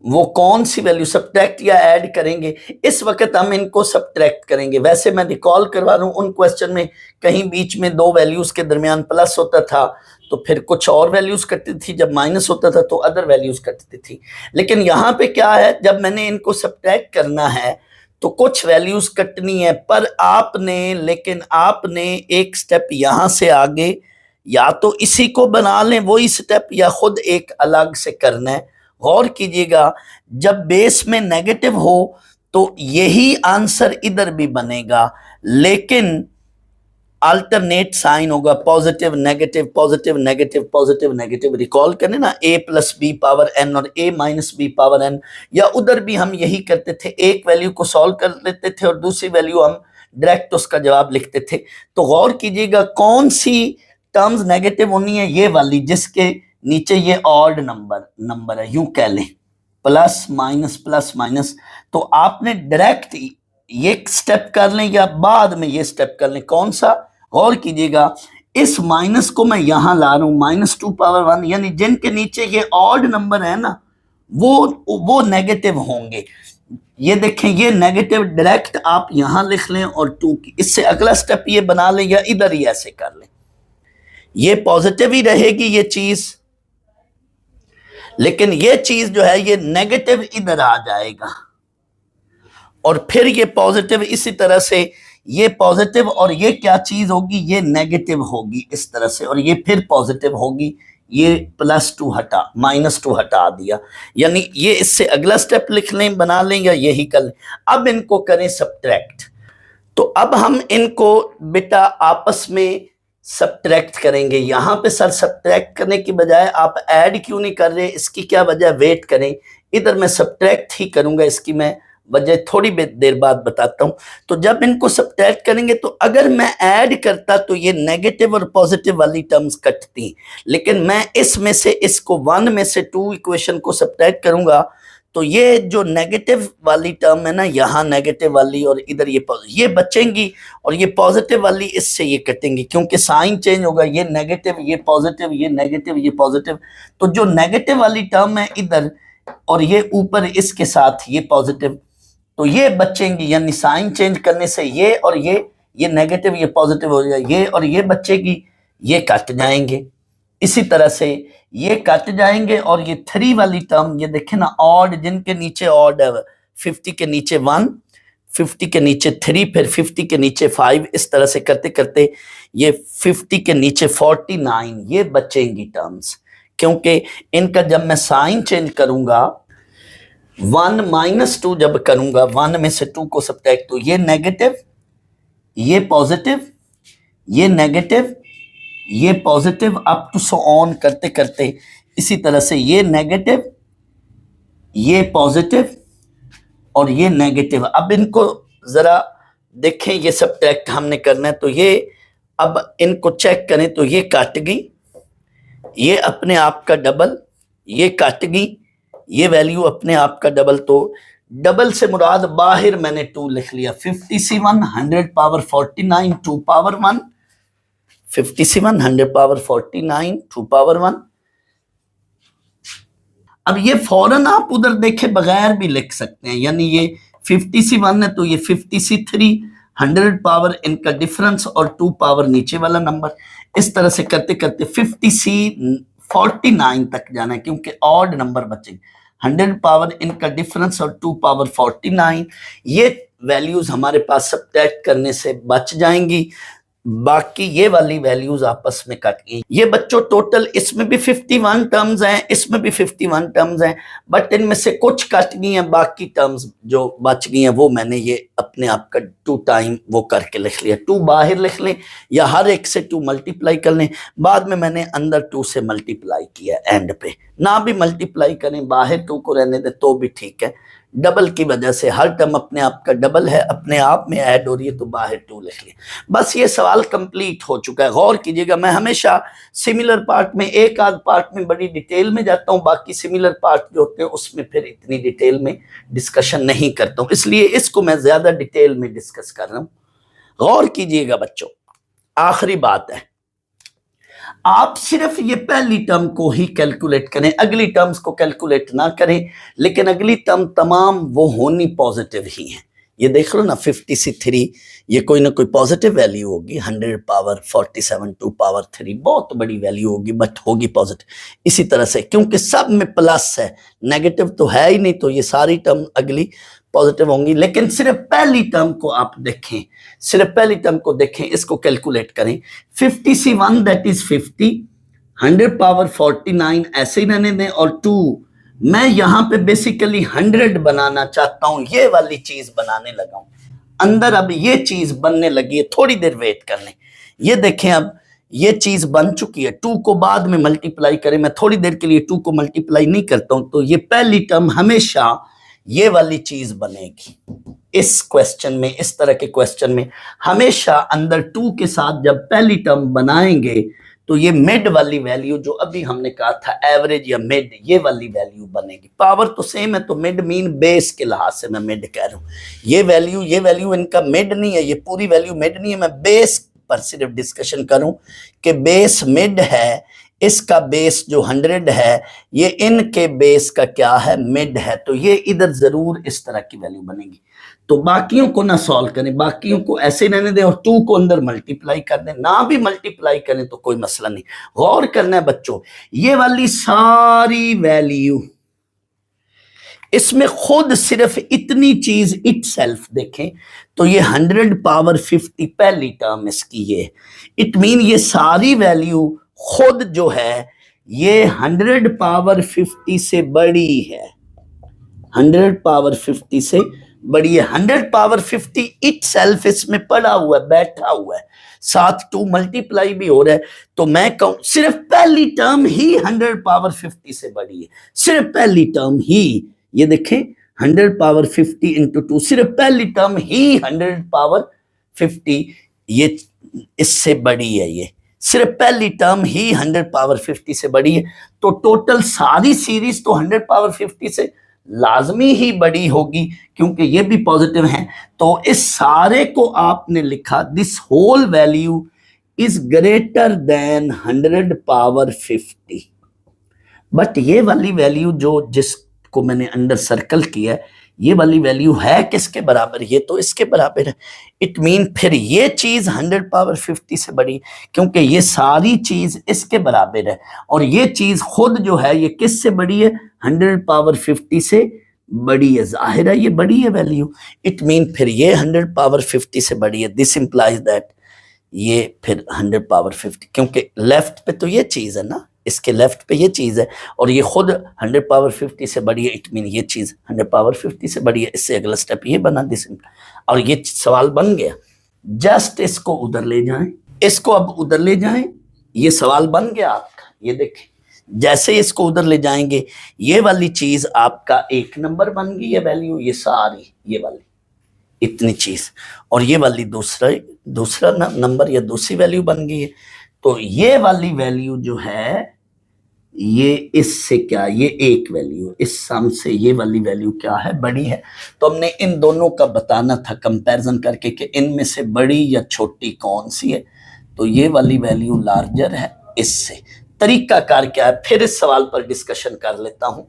वो कौन सी वैल्यू सब्ट्रैक्ट या ऐड करेंगे, इस वक्त हम इनको सब्ट्रैक्ट करेंगे। वैसे मैं रिकॉल करवा रहा हूं, उन क्वेश्चन में कहीं बीच में 2 वैल्यूज के दरमियान प्लस होता था तो फिर कुछ और वैल्यूज कटती थी, जब माइनस होता था तो अदर वैल्यूज कटती थी। लेकिन यहाँ पे क्या है, जब मैंने इनको सब्ट्रैक्ट करना है तो कुछ वैल्यूज कटनी है, पर आपने एक स्टेप यहां से आगे या तो इसी को बना लें वही स्टेप, या खुद एक अलग से करना है। गौर कीजिएगा, जब बेस में नेगेटिव हो तो यही आंसर इधर भी बनेगा, लेकिन अल्टरनेट साइन होगा, positive negative positive negative positive negative. Recall करें ना, a+b⁴n और a-b⁴n, या उधर भी हम यही करते थे, एक वैल्यू को सॉल्व कर लेते थे और दूसरी वैल्यू हम डायरेक्ट उसका जवाब लिखते थे। तो गौर कीजिएगा कौन सी टर्म्स नेगेटिव होनी है, ये वाली जिसके नीचे ये ऑड नंबर है, यूं कह लें प्लस माइनस। तो आपने डायरेक्ट ये स्टेप कर लें या बाद में ये स्टेप कर लें, कौन सा। गौर कीजिएगा, इस माइनस को मैं यहां ला रहा हूं -2⁴ यानी जिनके नीचे ये ऑड नंबर है ना वो नेगेटिव होंगे। ये देखें, ये नेगेटिव डायरेक्ट आप यहां लिख लें और 2 की, इससे अगला स्टेप ये बना लें या इधर ही ऐसे कर लें, ये पॉजिटिव ही रहेगी ये चीज, लेकिन ये चीज जो है ये नेगेटिव इधर आ जाएगा और फिर ये पॉजिटिव इसी तरह से, ये पॉजिटिव और ये क्या चीज होगी, ये नेगेटिव होगी इस तरह से, और ये फिर पॉजिटिव होगी, ये +2 हटा -2 हटा दिया, यानी ये इससे अगला स्टेप लिख लें, बना लें या यही कर लें। अब इनको करें सब्ट्रैक्ट, तो अब हम इनको बेटा आपस में सब्ट्रैक्ट करेंगे। यहां पे सर सब्ट्रैक्ट करने की बजाय आप ऐड क्यों नहीं कर रहे, इसकी क्या वजह, वेट करें, इधर मैं सब्ट्रैक्ट ही करूंगा, इसकी मैं वजह थोड़ी देर बाद बताता हूं। तो जब इनको सब्ट्रैक्ट करेंगे तो अगर मैं ऐड करता तो ये नेगेटिव और पॉजिटिव वाली टर्म्स कटती, लेकिन मैं इसमें से इसको 1 में से 2 इक्वेशन को सब्ट्रैक्ट करूंगा तो ये जो नेगेटिव वाली टर्म है ना, यहाँ नेगेटिव वाली और इधर ये बचेंगी और ये पॉजिटिव वाली इससे ये कटेंगी, क्योंकि साइन चेंज होगा, ये नेगेटिव ये पॉजिटिव ये नेगेटिव ये पॉजिटिव। तो जो नेगेटिव वाली टर्म है इधर और ये ऊपर इसके साथ ये पॉजिटिव, तो ये बचेंगी, यानी साइन चेंज करने से ये और ये नेगेटिव ये पॉजिटिव हो जाएगा, ये और ये बचेगी, ये कट जाएंगे। इसी तरह से ये कट जाएंगे और ये 3 वाली टर्म, ये देखें ना ऑड, जिनके नीचे ऑड है, 50 के नीचे 1, 50 के नीचे 3, फिर 50 के नीचे 5, इस तरह से करते करते ये 50 के नीचे 49, ये बचेंगी टर्म्स, क्योंकि इनका जब मैं साइन चेंज करूंगा 1 -2 जब करूंगा, 1 में से 2 को सब्ट्रैक्ट, तो ये नेगेटिव ये पॉजिटिव ये नेगेटिव ये positive up to so on करते करते इसी तरह से ये नेगेटिव ये पॉजिटिव और ये नेगेटिव। अब इनको जरा देखें, ये सब्ट्रैक्ट हमने करना है, तो ये अब इनको चेक करें तो ये काट गई, ये अपने आप का डबल, ये काट गई, ये वैल्यू अपने आप का डबल। तो डबल से मुराद बाहर मैंने 2 लिख लिया, 57 100⁴49 2 पावर 1, 57 100⁴49 2 पावर 1। अब ये फौरन आप उधर देखे बगैर भी लिख सकते हैं, यानी ये 50 से 1 है तो ये 50 से 3, 100 पावर इनका डिफरेंस और 2 पावर नीचे वाला नंबर। इस तरह से करते करते 50 से 49 तक जाना है क्योंकि ऑड नंबर बचेंगे। 100 पावर इनका डिफरेंस और 2 पावर 49, ये वैल्यूज हमारे पास सब्ट्रैक्ट करने से बच जाएंगी। बाकी ये वाली वैल्यूज आपस में कट गई। ये बच्चों टोटल इसमें भी 51 टर्म्स हैं, इसमें भी 51 टर्म्स हैं, बट इनमें से कुछ कट गई हैं, बाकी टर्म्स जो बच गई हैं वो मैंने ये अपने आप का 2 टाइम वो करके लिख लिया। 2 बाहर लिख लें या हर एक से 2 मल्टीप्लाई कर लें। बाद में मैंने अंदर 2 से मल्टीप्लाई किया एंड पे, ना भी मल्टीप्लाई करें बाहर 2 को रहने दें तो भी ठीक है। डबल की वजह से हर टर्म अपने आप का डबल है, अपने आप में ऐड हो रही है तो बाहर 2 लिख लिया। बस ये सवाल कंप्लीट हो चुका है। गौर कीजिएगा, मैं हमेशा सिमिलर पार्ट में एक आध पार्ट में बड़ी डिटेल में जाता हूँ, बाकी सिमिलर पार्ट जो होते हैं उसमें फिर इतनी डिटेल में डिस्कशन नहीं करता हूँ, इसलिए इसको मैं ज्यादा डिटेल में डिस्कस कर रहा हूँ। गौर कीजिएगा बच्चों, आखिरी बात है, आप सिर्फ ये पहली टर्म को ही कैलकुलेट करें, अगली टर्म्स को कैलकुलेट ना करें, लेकिन अगली टर्म तमाम वो होनी पॉजिटिव ही है। ये देख लो ना 50 से 3, ये कोई ना कोई पॉजिटिव वैल्यू होगी। 100 पावर 47 2 पावर 3 बहुत बड़ी वैल्यू होगी, बट होगी पॉजिटिव। इसी तरह से क्योंकि सब में प्लस है, नेगेटिव तो है ही नहीं, तो ये सारी टर्म अगली पॉजिटिव होंगी। लेकिन सिर्फ पहली टर्म को आप देखें, सिर्फ पहली टर्म को देखें, इसको कैलकुलेट करें। 50 से 1 दैट इज 50, 100 पावर 49 ऐसे ही रहने दें, और 2 मैं यहां पे बेसिकली 100 बनाना चाहता हूं, ये वाली चीज बनाने लगा हूं। अंदर अब ये चीज बनने लगी है, थोड़ी देर वेट कर लें। ये देखें अब ये चीज बन चुकी है। 2 को बाद में मल्टीप्लाई करें, मैं थोड़ी देर के लिए 2 को मल्टीप्लाई नहीं करता हूं, तो ये पहली टर्म हमेशा ये वाली चीज बनेगी। इस क्वेश्चन में, इस तरह के क्वेश्चन में हमेशा अंदर 2 के साथ जब पहली टर्म बनाएंगे तो ये मिड वाली वैल्यू जो अभी हमने कहा था एवरेज या मिड, ये वाली वैल्यू बनेगी। पावर तो सेम है, तो मिड मीन बेस के लिहाज से मैं मिड कह रहा हूं। ये वैल्यू इनका मिड नहीं है, ये पूरी वैल्यू मिड नहीं है, मैं बेस पर सिर्फ डिस्कशन करूं कि बेस मिड है, इसका बेस जो 100 है ये इनके बेस का क्या है, मिड है, तो ये इधर जरूर इस तरह की वैल्यू बनेगी। तो बाकियों को ना सॉल्व करें, बाकियों को ऐसे रहने दें और 2 को अंदर मल्टीप्लाई कर दें, ना भी मल्टीप्लाई करें तो कोई मसला नहीं। गौर करना है बच्चों, ये वाली सारी वैल्यू, इसमें खुद सिर्फ इतनी चीज इटसेल्फ देखें तो ये 100 पावर 50 पहली टर्म इसकी, ये इट मीन ये सारी वैल्यू खुद जो है ये 100 पावर 50 से बड़ी है, 100 पावर 50 से बड़ी है। 100 पावर 50 इटसेल्फ इसमें पड़ा हुआ है, बैठा हुआ है, साथ 2 मल्टीप्लाई भी हो रहा है, तो मैं कहूं सिर्फ पहली टर्म ही 100 पावर 50 से बड़ी है, सिर्फ पहली टर्म ही। ये देखें 100 पावर 50 इंटू 2, सिर्फ पहली टर्म ही 100 पावर 50 ये इससे बड़ी है, ये सिर्फ पहली टर्म ही 100 पावर 50 से बड़ी है। तो टोटल सारी सीरीज तो 100 पावर 50 से लाजमी ही बड़ी होगी क्योंकि ये भी पॉजिटिव है। तो इस सारे को आपने लिखा this whole value is greater than 100 power 50। But ये वाली वैल्यू जो जिसको मैंने अंडर सर्कल किया है, ये वाली वैल्यू है किसके बराबर, ये तो इसके बराबर है। इट मीन फिर ये चीज 100 पावर 50 से बड़ी क्योंकि ये सारी चीज इसके बराबर है, और ये चीज खुद जो है ये किससे बड़ी है, 100 पावर 50 से बड़ी है। जाहिर है ये बड़ी है वैल्यू, इट मीन फिर ये 100 पावर 50 से बड़ी है। दिस इंप्लाइज दैट ये फिर 100 पावर 50, क्योंकि लेफ्ट पे तो ये चीज है ना, इसके लेफ्ट पे ये चीज है और ये खुद 100 पावर 50 से बड़ी है, इट मीन ये चीज 100 पावर 50 से बड़ी है। इससे अगला स्टेप ये बना दिस, और ये सवाल बन गया। जस्ट इसको उधर ले जाएं, इसको अब उधर ले जाएं, ये सवाल बन गया आपका। ये देखें जैसे इसको उधर ले जाएंगे ये वाली चीज आपका 1 नंबर बन गई है वैल्यू, ये सारी ये वाली इतनी चीज, और ये वाली दूसरा नंबर या दूसरी वैल्यू बन गई है। तो ये वाली वैल्यू जो है ये इससे क्या, ये एक वैल्यू, इस सम से ये वाली वैल्यू क्या है, बड़ी है। तो हमने इन दोनों का बताना था कंपैरिजन करके कि इनमें से बड़ी या छोटी कौन सी है। तो ये वाली वैल्यू लार्जर है इससे। तरीका कार क्या है, फिर इस सवाल पर डिस्कशन कर लेता हूं।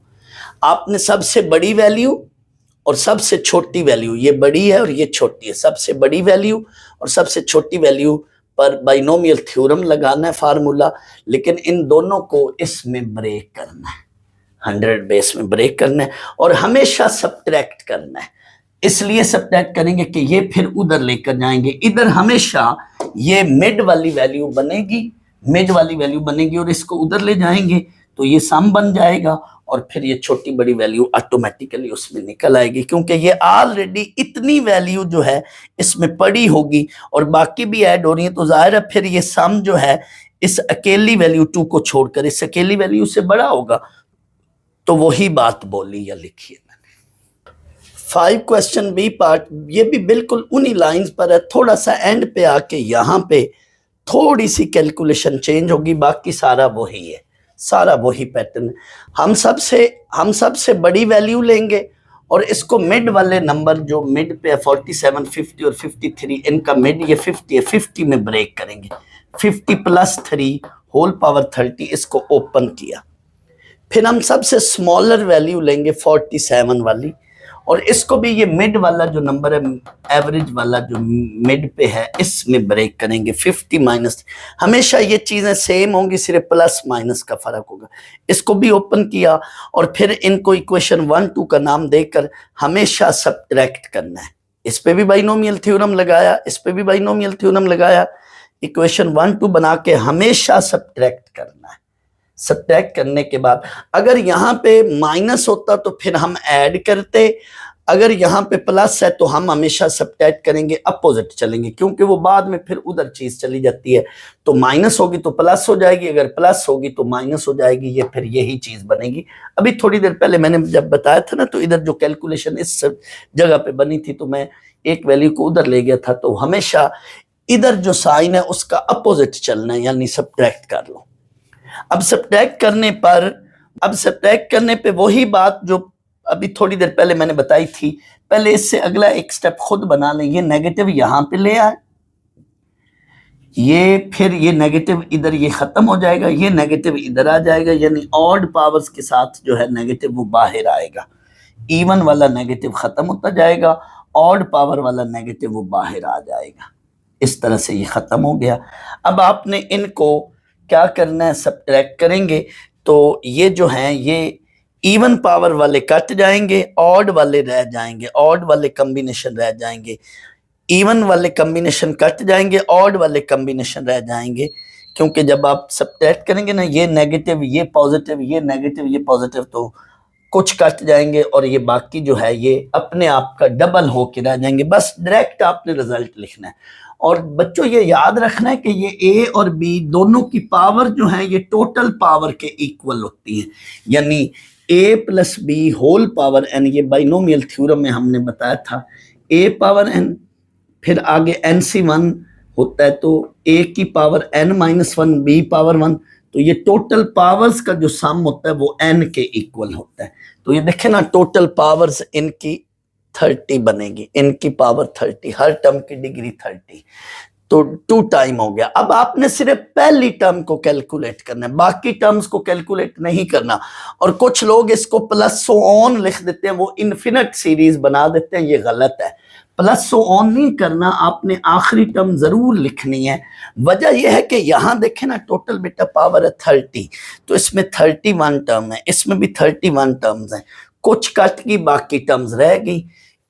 आपने सबसे बड़ी वैल्यू और सबसे छोटी वैल्यू, ये बड़ी है और ये छोटी है, सबसे बड़ी वैल्यू और सबसे छोटी वैल्यू पर बाइनोमियल थ्योरम लगाना है फार्मूला, लेकिन इन दोनों को इसमें ब्रेक करना है, 100 बेस में ब्रेक करना है और हमेशा सब्ट्रैक्ट करना है। इसलिए सब्ट्रैक्ट करेंगे कि ये फिर उधर लेकर जाएंगे, इधर हमेशा ये मिड वाली वैल्यू बनेगी, मिड वाली वैल्यू बनेगी और इसको उधर ले जाएंगे तो ये सम बन जाएगा और फिर ये छोटी बड़ी वैल्यू ऑटोमेटिकली उसमें निकल आएगी, क्योंकि ये ऑलरेडी इतनी वैल्यू जो है इसमें पड़ी होगी और बाकी भी ऐड हो रही है, तो जाहिर है फिर ये सम जो है इस अकेली वैल्यू 2 को छोड़कर इस अकेली वैल्यू से बड़ा होगा। तो वही बात बोली या लिखी है मैंने। 5 क्वेश्चन बी पार्ट, ये भी बिल्कुल उन्हीं लाइंस पर है, थोड़ा सा एंड पे आके यहाँ पे थोड़ी सी कैलकुलेशन चेंज होगी, बाकी सारा वही है, सारा वही पैटर्न। हम सबसे बड़ी वैल्यू लेंगे और इसको मिड वाले नंबर जो मिड पे है 47, 50 और 53, इनका मिड ये 50 है, 50 में ब्रेक करेंगे, 50 + 3 होल पावर 30, इसको ओपन किया। फिर हम सबसे स्मॉलर वैल्यू लेंगे 47 वाली और इसको भी ये मिड वाला जो नंबर है, एवरेज वाला जो मिड पे है, इसमें ब्रेक करेंगे। 50 - हमेशा ये चीज़ें सेम होंगी, सिर्फ प्लस माइनस का फ़र्क होगा। इसको भी ओपन किया और फिर इनको इक्वेशन 1, 2 का नाम देकर हमेशा सब्ट्रैक्ट करना है। इस पे भी बाइनोमियल थ्योरम लगाया, इस पे भी बाइनोमियल थ्योरम लगाया, इक्वेशन 1, 2 बना के हमेशा सब्ट्रैक्ट करना है। सब्ट्रैक्ट करने के बाद अगर यहाँ पे माइनस होता तो फिर हम ऐड करते, अगर यहाँ पे प्लस है तो हम हमेशा सब्ट्रैक्ट करेंगे, अपोजिट चलेंगे, क्योंकि वो बाद में फिर उधर चीज चली जाती है। तो माइनस होगी तो प्लस हो जाएगी, अगर प्लस होगी तो माइनस हो जाएगी, ये फिर यही चीज बनेगी। अभी थोड़ी देर पहले मैंने जब बताया था ना, तो इधर जो कैलकुलेशन इस जगह पे बनी थी, तो मैं एक वैल्यू को उधर ले गया था, तो हमेशा इधर जो साइन है उसका अपोजिट चलना है, यानी सब्ट्रैक्ट कर लो। अब सब्ट्रैक्ट करने पे वही बात जो अभी थोड़ी देर पहले मैंने बताई थी, पहले इससे अगला एक स्टेप खुद बना लें। ये नेगेटिव यहां पे ले आए, ये फिर ये नेगेटिव इधर ये खत्म हो जाएगा, ये नेगेटिव इधर आ जाएगा, यानी ऑड पावर्स के साथ जो है नेगेटिव वो बाहर आएगा। इवन वाला नेगेटिव खत्म होता जाएगा, ऑड पावर वाला नेगेटिव वो बाहर आ जाएगा। इस तरह से ये खत्म हो गया। अब आपने इनको क्या करना है, सब्ट्रैक्ट करेंगे तो ये जो हैं ये इवन पावर वाले कट जाएंगे, ऑड वाले रह जाएंगे, ऑड वाले कॉम्बिनेशन रह जाएंगे, इवन वाले कॉम्बिनेशन कट जाएंगे, ऑड वाले कॉम्बिनेशन रह जाएंगे। क्योंकि जब आप सब्ट्रैक्ट करेंगे ना, ये नेगेटिव ये पॉजिटिव, ये नेगेटिव ये पॉजिटिव, तो कुछ कट जाएंगे और ये बाकी जो है ये अपने आप का डबल होके रह जाएंगे। बस डायरेक्ट आपने रिजल्ट लिखना है। और बच्चों ये याद रखना है कि ये ए और बी दोनों की पावर जो है ये टोटल पावर के इक्वल होती है, यानी a plus b whole power n, ये बाइनोमियल थ्योरम में हमने बताया था, ए पावर एन, फिर आगे NC1 होता है तो ए की पावर n-1 बी पावर 1, तो ये टोटल पावर्स का जो सम होता है वो n के इक्वल होता है। तो ये देखें ना, टोटल पावर्स इनकी 30 बनेगी, इनकी पावर 30, हर टर्म की डिग्री 30, तो 2 टाइम हो गया। अब आपने सिर्फ पहली टर्म को कैलकुलेट करना है, बाकी टर्म्स को कैलकुलेट नहीं करना। और कुछ लोग इसको प्लस सो ऑन लिख देते हैं, वो इन्फिनिट सीरीज बना देते हैं, ये गलत है। प्लस सो ऑन नहीं करना, आपने आखिरी टर्म जरूर लिखनी है। वजह यह है कि यहाँ देखें ना, टोटल बेटा पावर है 30, तो इसमें 31 टर्म है, इसमें भी 31 टर्म्स हैं, कुछ कट की बाकी टर्म्स रह गई।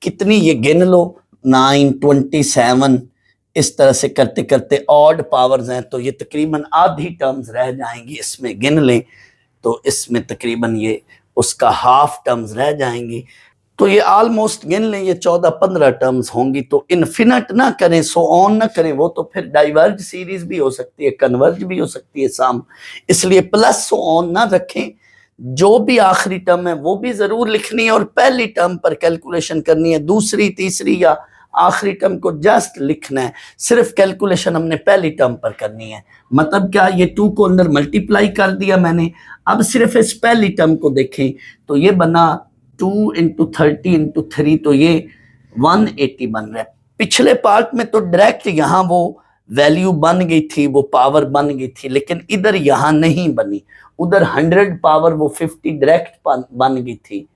कितनी ये गिन लो, 9, 27, इस तरह से करते करते ऑड पावर्स हैं, तो ये तकरीबन आधी टर्म्स रह जाएंगी, इसमें गिन लें तो इसमें तकरीबन ये उसका हाफ टर्म्स रह जाएंगी। तो ये ऑलमोस्ट गिन लें ये 14-15 टर्म्स होंगी। तो इन्फिनिट ना करें, सो ऑन ना करें, वो तो फिर डाइवर्ज सीरीज भी हो सकती है, कन्वर्ज भी हो सकती है सम, इसलिए प्लस सो ऑन ना रखें। जो भी आखिरी टर्म है वो भी जरूर लिखनी है और पहली टर्म पर कैलकुलेशन करनी है, दूसरी तीसरी या आखिरी टर्म को जस्ट लिखना है, सिर्फ कैलकुलेशन हमने पहली टर्म पर करनी है। मतलब क्या, ये 2 को अंदर मल्टीप्लाई कर दिया मैंने, अब सिर्फ इस पहली टर्म को देखें तो ये बना 2 × 30 × 3, तो ये 180 बन रहा है। पिछले पार्ट में तो डायरेक्ट यहाँ वो वैल्यू बन गई थी, वो पावर बन गई थी, लेकिन इधर यहाँ नहीं बनी, उधर 100 पावर वो 50 डायरेक्ट बन गई थी,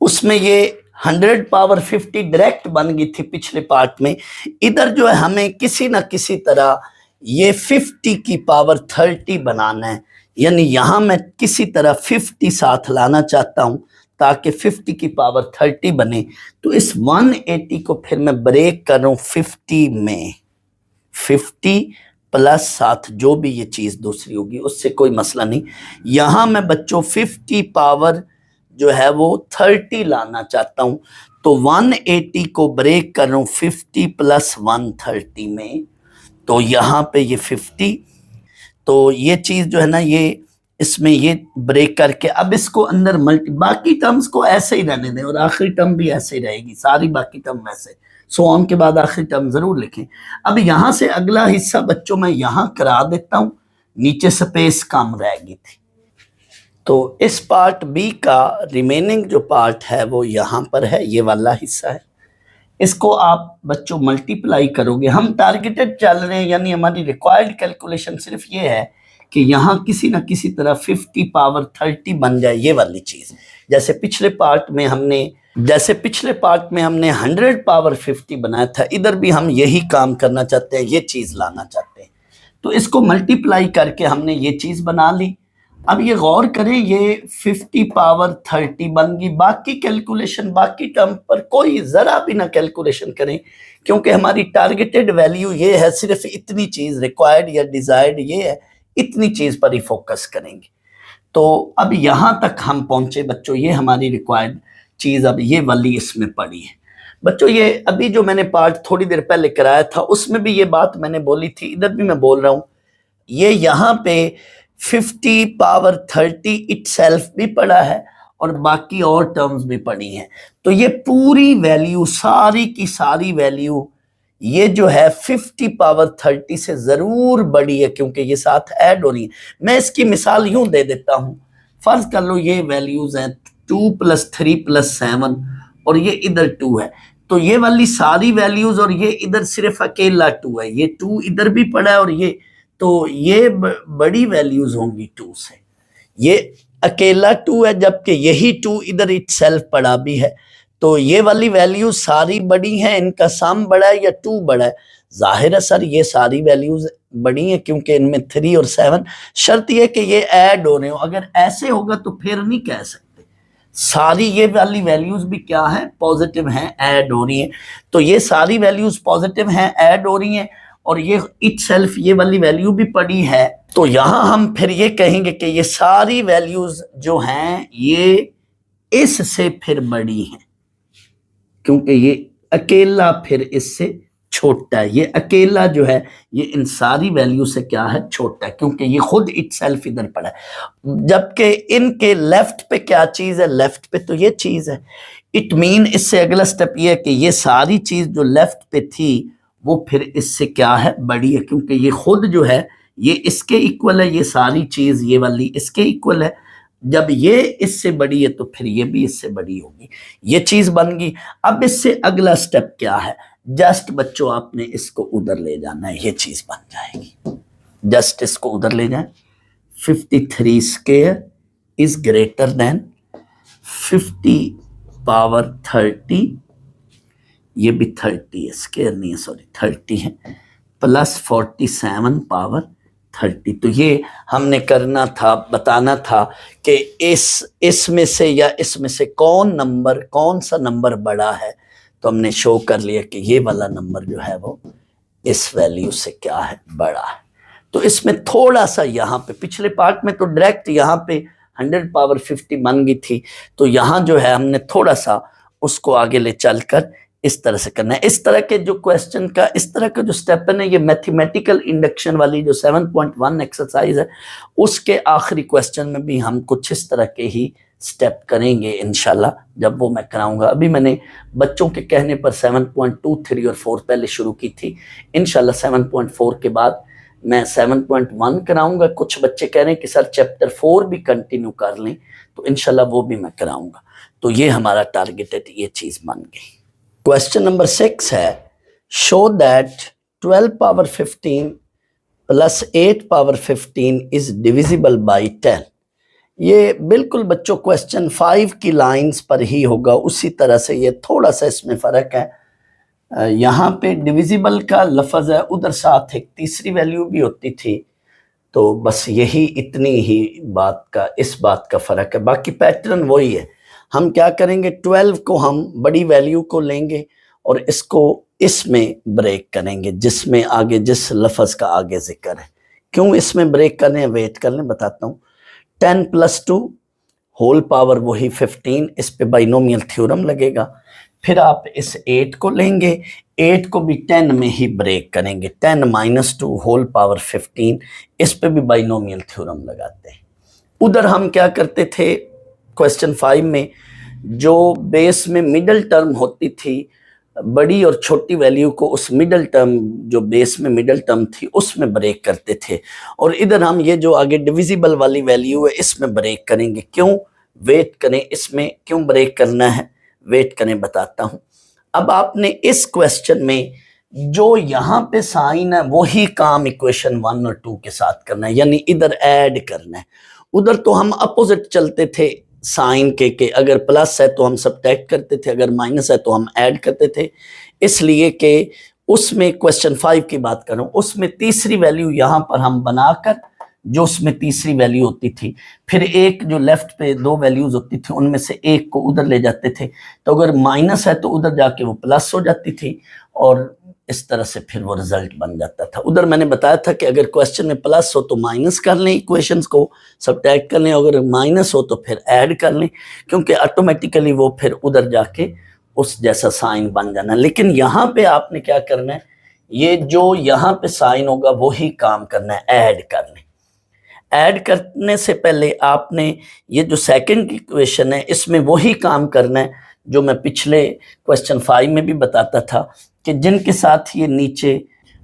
उसमें ये 100 पावर 50 डायरेक्ट बन गई थी पिछले पार्ट में। इधर जो है हमें किसी ना किसी तरह ये 50 की पावर 30 बनाना है, यानी यहां मैं किसी तरह 50 साथ लाना चाहता हूं ताकि 50 की पावर 30 बने। तो इस 180 को फिर मैं ब्रेक कर रहा हूं 50 में, 50 प्लस साथ जो भी ये चीज दूसरी होगी उससे कोई मसला नहीं। यहां मैं बच्चों 50 पावर जो है वो 30 लाना चाहता हूं, तो 180 को ब्रेक कर रहा हूं 50 प्लस 130 में, तो यहां पे ये 50, तो ये चीज जो है ना ये इसमें ये ब्रेक करके अब इसको अंदर बाकी टर्म्स को ऐसे ही रहने दें और आखिरी टर्म भी ऐसे ही रहेगी, सारी बाकी टर्म वैसे, सो ऑन के बाद आखिरी टर्म जरूर लिखें। अब यहां से अगला हिस्सा बच्चों मैं यहां करा देता हूं, नीचे स्पेस कम रहेगी थी, तो इस पार्ट बी का रिमेनिंग जो पार्ट है वो यहां पर है, ये वाला हिस्सा है। इसको आप बच्चों मल्टीप्लाई करोगे, हम टारगेटेड चल रहे हैं, यानी हमारी रिक्वायर्ड कैलकुलेशन सिर्फ ये है कि यहां किसी ना किसी तरह 50 पावर 30 बन जाए, ये वाली चीज। जैसे पिछले पार्ट में हमने 100 पावर 50 बनाया था, इधर भी हम यही काम करना चाहते हैं, ये चीज लाना चाहते हैं। तो इसको मल्टीप्लाई करके हमने ये चीज बना ली। अब ये गौर करें, ये 50 पावर 30 बन गई। बाकी कैलकुलेशन बाकी टर्म पर कोई जरा भी ना कैलकुलेशन करें, क्योंकि हमारी टारगेटेड वैल्यू ये है, सिर्फ इतनी चीज रिक्वायर्ड या डिजायर्ड ये है, इतनी चीज पर ही फोकस करेंगे। तो अब यहां तक हम पहुंचे बच्चों, ये हमारी रिक्वायर्ड चीज अब ये वाली इसमें पड़ी है। बच्चों ये अभी जो मैंने पार्ट थोड़ी देर पहले कराया था उसमें भी ये बात मैंने बोली थी, इधर भी मैं बोल रहा हूं, ये यहां पे 50 पावर 30 इटसेल्फ भी पड़ा है और बाकी और टर्म्स भी पड़ी हैं। तो ये पूरी वैल्यू, सारी की सारी वैल्यू ये जो है 50 पावर 30 से जरूर बड़ी है, क्योंकि ये साथ ऐड हो रही है। मैं इसकी मिसाल यूं दे देता हूं, फर्ज कर लो ये वैल्यूज हैं 2 + 3 + 7 और ये इधर 2 है, तो ये वाली सारी वैल्यूज और ये इधर सिर्फ अकेला 2 है, ये 2 इधर भी पड़ा है और ये, तो ये बड़ी वैल्यूज होंगी 2 से, ये अकेला 2 है जबकि यही 2 इधर इटसेल्फ पड़ा भी है, तो ये वाली वैल्यूज सारी बड़ी हैं, इनका सम बड़ा है या 2 बड़ा है? जाहिर है सर ये सारी वैल्यूज बड़ी हैं क्योंकि इनमें 3 और 7, शर्त ये कि ये ऐड हो रहे हो। अगर ऐसे होगा तो फिर नहीं कह सकते, सारी ये वाली वैल्यूज भी क्या है, पॉजिटिव हैं, ऐड हो रही हैं। तो ये सारी वैल्यूज पॉजिटिव हैं, ऐड हो रही हैं और ये इटसेल्फ ये वाली वैल्यू भी पड़ी है, तो यहां हम फिर ये कहेंगे कि ये सारी वैल्यूज जो हैं ये इससे फिर बड़ी हैं, क्योंकि ये अकेला फिर इससे छोटा है, ये अकेला जो है ये इन सारी वैल्यू से क्या है, छोटा है, क्योंकि ये खुद इटसेल्फ इधर पड़ा है। जबकि इनके लेफ्ट पे क्या चीज है, लेफ्ट पे तो ये चीज है। इट मीन इससे अगला स्टेप ये है कि ये सारी चीज जो लेफ्ट पे थी वो फिर इससे क्या है, बड़ी है, क्योंकि ये खुद जो है ये इसके इक्वल है, ये सारी चीज ये वाली इसके इक्वल है। जब ये इससे बड़ी है तो फिर ये भी इससे बड़ी होगी, ये चीज बन गई। अब इससे अगला स्टेप क्या है, जस्ट बच्चों आपने इसको उधर ले जाना है, ये चीज बन जाएगी। जस्ट इसको उधर ले जाए, 53 square is greater then 50 power 30, ये भी 30 है, स्क्वायर नहीं है सॉरी 30 है, प्लस 47 पावर 30। तो ये हमने करना था, बताना था कि इसमें से या इसमें से कौन सा नंबर बड़ा है, तो हमने शो कर लिया कि ये वाला नंबर जो है वो इस वैल्यू से क्या है, बड़ा है। तो इसमें थोड़ा सा यहाँ पे, पिछले पार्ट में तो डायरेक्ट यहाँ पे 100 पावर 50 बन गई थी, तो यहाँ जो है हमने थोड़ा सा उसको आगे ले चलकर इस तरह से करना है। इस तरह के जो क्वेश्चन का, इस तरह का जो स्टेप है ना, ये मैथमेटिकल इंडक्शन वाली जो 7.1 एक्सरसाइज है उसके आखिरी क्वेश्चन में भी हम कुछ इस तरह के ही स्टेप करेंगे इंशाल्लाह, जब वो मैं कराऊंगा। अभी मैंने बच्चों के कहने पर 7.2, 3 और 4 पहले शुरू की थी, इंशाल्लाह 7.4 के बाद मैं 7.1 कराऊंगा। कुछ बच्चे कह रहे हैं कि सर चैप्टर 4 भी कंटिन्यू कर लें, तो इंशाल्लाह वो भी मैं कराऊंगा। तो ये हमारा टारगेटेड ये चीज बन गई। क्वेश्चन नंबर 6 है, show that 12 power 15 plus 8 power 15 is divisible by 10, ये बिल्कुल बच्चों क्वेश्चन 5 की लाइंस पर ही होगा, उसी तरह से ये थोड़ा सा इसमें फ़र्क है। यहाँ पे डिविजिबल का लफ्ज़ है, उधर साथ एक तीसरी वैल्यू भी होती थी, तो बस यही इतनी ही इस बात का फ़र्क है, बाकी पैटर्न वही है। हम क्या करेंगे, 12 को हम बड़ी वैल्यू को लेंगे और इसको इसमें ब्रेक करेंगे, जिसमें आगे जिस लफ्ज़ का आगे जिक्र है। क्यों इसमें ब्रेक कर रहे हैं, वेट कर लें, बताता हूँ। 10 + 2 होल पावर वही 15, इस पे बाइनोमियल थ्योरम लगेगा। फिर आप इस 8 को लेंगे, 8 को भी 10 में ही ब्रेक करेंगे, 10 - 2 होल पावर 15, इस पे भी बाइनोमियल थ्योरम लगाते हैं। उधर हम क्या करते थे, क्वेश्चन 5 में जो बेस में मिडल टर्म होती थी, बड़ी और छोटी वैल्यू को उस मिडल टर्म, जो बेस में मिडल टर्म थी, उसमें ब्रेक करते थे। और इधर हम ये जो आगे डिविजिबल वाली वैल्यू है, इसमें ब्रेक करेंगे। क्यों, वेट करें, इसमें क्यों ब्रेक करना है, वेट करें, बताता हूं। अब आपने इस क्वेश्चन में जो यहाँ पे साइन है वही काम इक्वेशन 1 और 2 के साथ करना है, यानी इधर ऐड करना है। उधर तो हम अपोजिट चलते थे साइन के अगर प्लस है तो हम सब्ट्रैक्ट करते थे, अगर माइनस है तो हम ऐड करते थे। इसलिए कि उसमें क्वेश्चन 5 की बात कर रहा हूँ, उसमें तीसरी वैल्यू यहाँ पर हम बनाकर, जो उसमें तीसरी वैल्यू होती थी, फिर एक जो लेफ्ट पे 2 वैल्यूज होती थी, उनमें से एक को उधर ले जाते थे। तो अगर माइनस है तो उधर जाके वो प्लस हो जाती थी, और इस तरह से फिर वो रिजल्ट बन जाता था। उधर मैंने बताया था कि अगर क्वेश्चन में प्लस हो तो माइनस कर लें, इक्वेशंस को सब्ट्रैक्ट कर लें, अगर माइनस हो तो फिर ऐड कर लें, क्योंकि ऑटोमेटिकली वो फिर उधर जाके उस जैसा साइन बन जाना। लेकिन यहाँ पे आपने क्या करना है, ये जो यहाँ पे साइन होगा वही काम करना है, ऐड करना है। ऐड करने से पहले आपने ये जो सेकंड की इक्वेशन है, इसमें वही काम करना है जो मैं पिछले क्वेश्चन 5 में भी बताता था, कि जिनके साथ ये नीचे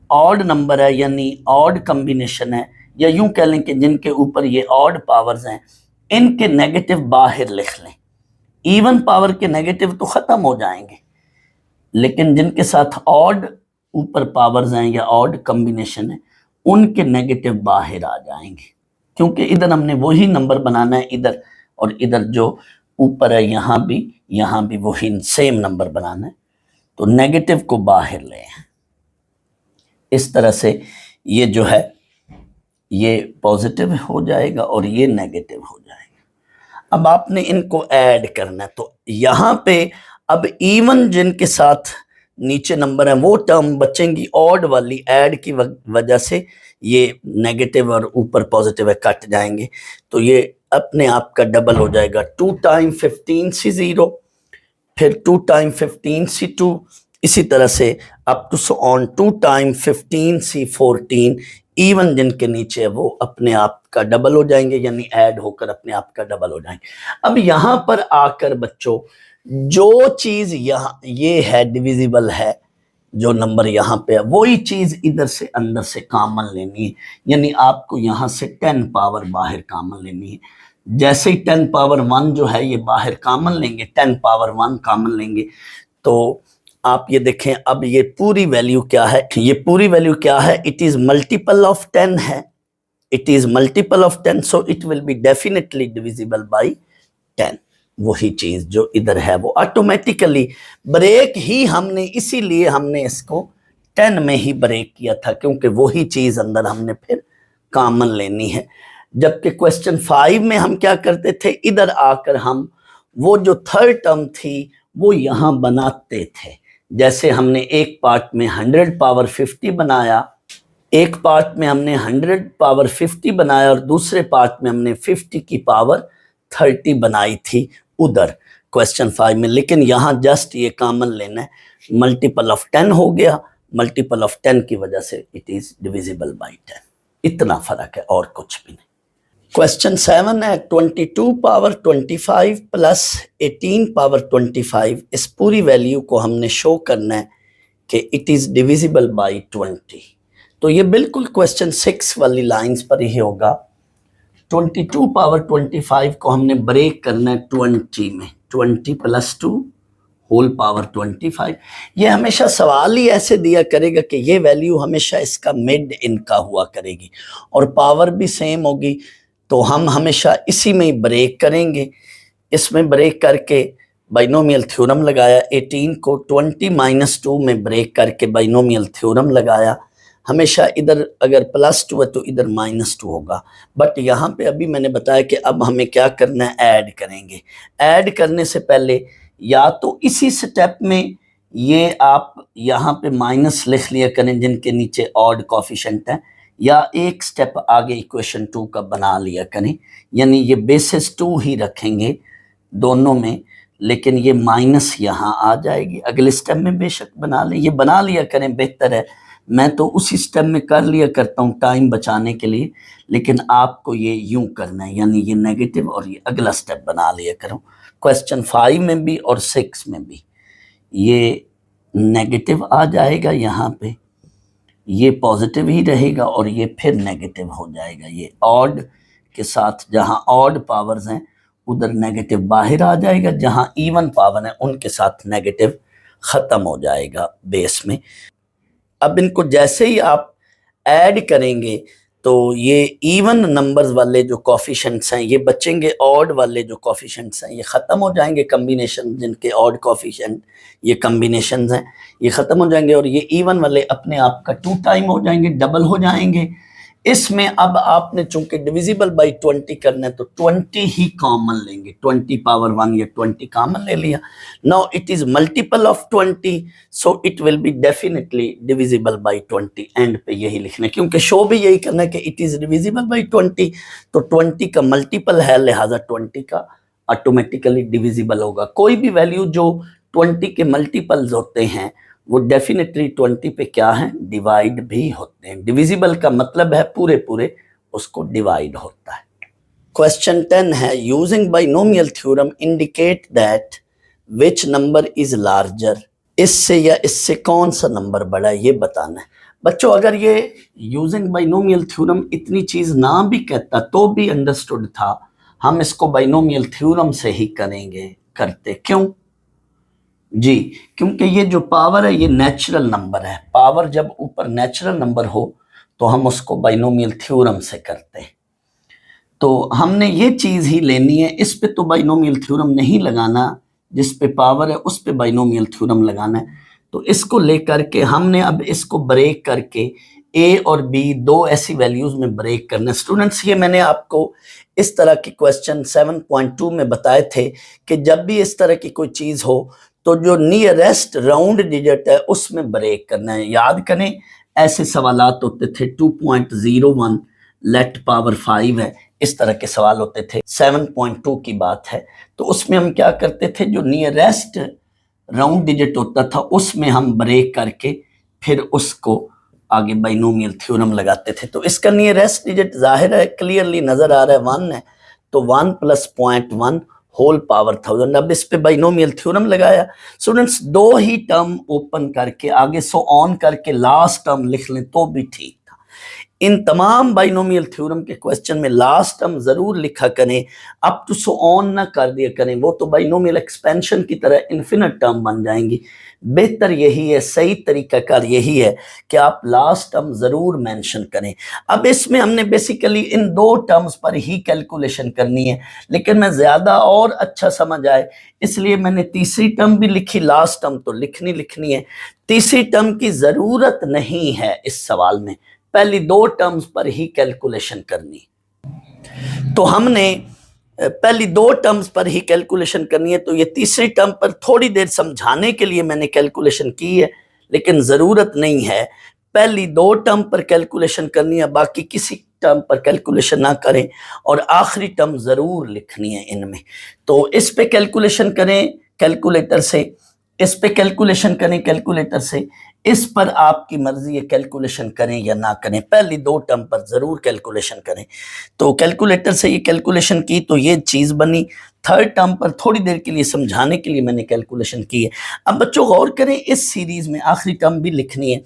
ऑड नंबर है, यानी ऑड कॉम्बिनेशन है, या यूं कह लें कि जिनके ऊपर ये ऑड पावर्स हैं, इनके नेगेटिव बाहर लिख लें। इवन पावर के नेगेटिव तो खत्म हो जाएंगे, लेकिन जिनके साथ ऑड ऊपर पावर्स हैं या ऑड कॉम्बिनेशन है, उनके नेगेटिव बाहर आ जाएंगे, क्योंकि इधर हमने वही नंबर बनाना है, इधर और इधर जो ऊपर है यहाँ भी वही सेम नंबर बनाना है। तो नेगेटिव को बाहर ले, इस तरह से ये जो है ये पॉजिटिव हो जाएगा और ये नेगेटिव हो जाएगा। अब आपने इनको ऐड करना है, तो यहाँ पे अब इवन जिनके साथ नीचे नंबर है वो टर्म बचेंगी, ऑड वाली ऐड की वजह से ये नेगेटिव और ऊपर पॉजिटिव है कट जाएंगे, तो ये अपने आप का डबल हो जाएगा। 2 × 15 सी 0, फिर 2 × 15 सी 2, इसी तरह से up to so on 2 × 15 C 14। Even जिनके नीचे है वो अपने आप का डबल हो जाएंगे, यानी ऐड होकर अपने आप का डबल हो जाएंगे। अब यहाँ पर आकर बच्चों जो चीज यहाँ ये है डिविजिबल है, जो नंबर यहाँ पे है, वही चीज इधर से अंदर से कॉमन लेनी है, यानी आपको यहाँ से 10 पावर बाहर कॉमन लेनी है। जैसे ही 10 पावर 1 जो है ये बाहर कॉमन लेंगे, 10 पावर 1 कॉमन लेंगे, तो आप ये देखें अब ये पूरी वैल्यू क्या है, ये पूरी वैल्यू क्या है, इट इज मल्टीपल ऑफ 10 है, it is multiple of 10, so it will be definitely divisible by 10। वही चीज जो इधर है वो ऑटोमेटिकली ब्रेक ही हमने, इसीलिए हमने इसको 10 में ही ब्रेक किया था, क्योंकि वही चीज अंदर हमने फिर कॉमन लेनी है। जबकि क्वेश्चन 5 में हम क्या करते थे, इधर आकर हम वो जो थर्ड टर्म थी वो यहाँ बनाते थे। जैसे हमने एक पार्ट में 100 पावर 50 बनाया, एक पार्ट में हमने 100 पावर 50 बनाया और दूसरे पार्ट में हमने 50 की पावर 30 बनाई थी उधर क्वेश्चन 5 में। लेकिन यहाँ जस्ट ये कॉमन लेना है, मल्टीपल ऑफ 10 हो गया, मल्टीपल ऑफ 10 की वजह से इट इज डिविजिबल बाई 10। इतना फर्क है और कुछ भी नहीं। क्वेश्चन 7 है 22 पावर 25 प्लस 18 पावर 25, इस पूरी वैल्यू को हमने शो करना है कि इट इज डिविजिबल बाई 20। तो ये बिल्कुल क्वेश्चन 6 वाली लाइंस पर ही होगा। 22 पावर 25 को हमने ब्रेक करना है 20 में, 20 + 2 होल पावर 25। ये हमेशा सवाल ही ऐसे दिया करेगा कि ये वैल्यू हमेशा इसका मिड इनका हुआ करेगी और पावर भी सेम होगी, तो हम हमेशा इसी में ब्रेक करेंगे। इसमें ब्रेक करके बाइनोमियल थ्योरम लगाया। 18 को 20-2 में ब्रेक करके बाइनोमियल थ्योरम लगाया। हमेशा इधर अगर +2 है तो इधर -2 होगा। बट यहाँ पे अभी मैंने बताया कि अब हमें क्या करना है, ऐड करेंगे। ऐड करने से पहले या तो इसी स्टेप में ये आप यहाँ पे माइनस लिख लिया करें जिनके नीचे ऑड कोफिशिएंट है, या एक स्टेप आगे इक्वेशन 2 का बना लिया करें, यानी ये बेसिस 2 ही रखेंगे दोनों में, लेकिन ये माइनस यहाँ आ जाएगी। अगले स्टेप में बेशक बना लें, ये बना लिया करें, बेहतर है। मैं तो उसी स्टेप में कर लिया करता हूँ टाइम बचाने के लिए, लेकिन आपको ये यूं करना है, यानी ये नेगेटिव और ये अगला स्टेप बना लिया करो। क्वेश्चन 5 में भी और 6 में भी ये नेगेटिव आ जाएगा, यहाँ पे ये पॉजिटिव ही रहेगा और ये फिर नेगेटिव हो जाएगा। ये ऑड के साथ जहाँ ऑड पावर्स हैं उधर नेगेटिव बाहर आ जाएगा, जहाँ इवन पावर है उनके साथ नेगेटिव ख़त्म हो जाएगा बेस में। अब इनको जैसे ही आप ऐड करेंगे तो ये इवन नंबर्स वाले जो कोफिशिएंट्स हैं ये बचेंगे, ऑड वाले जो कोफिशिएंट्स हैं ये ख़त्म हो जाएंगे। कम्बिनेशन जिनके ऑड कोफिशिएंट ये कम्बिनेशंस हैं ये ख़त्म हो जाएंगे, और ये इवन वाले अपने आप का 2 टाइम हो जाएंगे, डबल हो जाएंगे। इसमें अब आपने चूंकि डिविजिबल बाई 20 करना है तो 20 ही कॉमन लेंगे, 20 पावर 1 या 20 कॉमन ले लिया। Now it is multiple of 20, so it will be definitely divisible by 20। And पे यही लिखना है, क्योंकि शो भी यही करना है कि इट इज डिविजिबल बाई 20, तो 20 का मल्टीपल है, लिहाजा 20 का ऑटोमेटिकली डिविजिबल होगा। कोई भी वैल्यू जो 20 के मल्टीपल्स होते हैं वो डेफिनेटली 20 पे क्या है, डिवाइड भी होते हैं। डिविजिबल का मतलब है पूरे पूरे उसको डिवाइड होता है। क्वेश्चन 10 है, using binomial theorem indicate that which number is larger. इससे या इससे कौन सा नंबर बड़ा है ये बताना है। बच्चों अगर ये यूजिंग बाइनोमियल थ्योरम इतनी चीज ना भी कहता तो भी अंडरस्टूड था, हम इसको बाइनोमियल थ्योरम से ही करते। क्यों जी? क्योंकि ये जो पावर है ये नेचुरल नंबर है। पावर जब ऊपर नेचुरल नंबर हो तो हम उसको बाइनोमियल थ्योरम से करते हैं। तो हमने ये चीज़ ही लेनी है, इस पे तो बाइनोमियल थ्योरम नहीं लगाना, जिस पे पावर है उस पे बाइनोमियल थ्योरम लगाना है। तो इसको लेकर के हमने अब इसको ब्रेक करके ए और बी दो ऐसी वैल्यूज में ब्रेक करना। स्टूडेंट्स ये मैंने आपको इस तरह के क्वेश्चन 7.2 में बताए थे कि जब भी इस तरह की कोई चीज़ हो तो जो नियरेस्ट राउंड डिजिट है उसमें ब्रेक करना है। याद करें ऐसे सवालात होते थे 2.01 लेट पावर 5 है, इस तरह के सवाल होते थे। 7.2 की बात है तो उसमें हम क्या करते थे, जो नियरेस्ट राउंड डिजिट होता था उसमें हम ब्रेक करके फिर उसको आगे बाइनोमियल थ्योरम लगाते थे। तो इसका नियरेस्ट डिजिट जाहिर है क्लियरली नजर आ रहा है 1 है, तो 1 + 0.1 होल पावर 1000। अब इस पे बाइनोमियल थ्योरम लगाया। स्टूडेंट्स दो ही टर्म ओपन करके आगे सो ऑन करके लास्ट टर्म लिख लें तो भी ठीक था। इन तमाम बाइनोमियल थ्योरम के क्वेश्चन में लास्ट टर्म जरूर लिखा करें, अप टू सो ऑन ना कर दिया करें, वो तो बाइनोमियल एक्सपेंशन की तरह इन्फिनिट टर्म बन जाएंगी। बेहतर यही है, सही तरीकाकार यही है कि आप लास्ट टर्म जरूर मेंशन करें। अब इसमें हमने बेसिकली इन दो टर्म्स पर ही कैलकुलेशन करनी है, लेकिन मैं ज्यादा और अच्छा समझ आए इसलिए मैंने तीसरी टर्म भी लिखी, लास्ट टर्म तो लिखनी है। तीसरी टर्म की जरूरत नहीं है इस सवाल में, पहली दो टर्म्स पर ही कैलकुलेशन करनी। तो हमने पहली दो टर्म्स पर ही कैलकुलेशन करनी है, तो ये तीसरी टर्म पर थोड़ी देर समझाने के लिए मैंने कैलकुलेशन की है, लेकिन ज़रूरत नहीं है। पहली दो टर्म पर कैलकुलेशन करनी है, बाकी किसी टर्म पर कैलकुलेशन ना करें, और आखिरी टर्म ज़रूर लिखनी है इनमें। तो इस पे कैलकुलेशन करें कैलकुलेटर से, इस पे कैलकुलेशन करें कैलकुलेटर से, इस पर आपकी मर्जी है कैलकुलेशन करें या ना करें। पहली दो टर्म पर जरूर कैलकुलेशन करें। तो कैलकुलेटर से ये कैलकुलेशन की तो ये चीज बनी। थर्ड टर्म पर थोड़ी देर के लिए समझाने के लिए मैंने कैलकुलेशन की है। अब बच्चों गौर करें, इस सीरीज में आखिरी टर्म भी लिखनी है,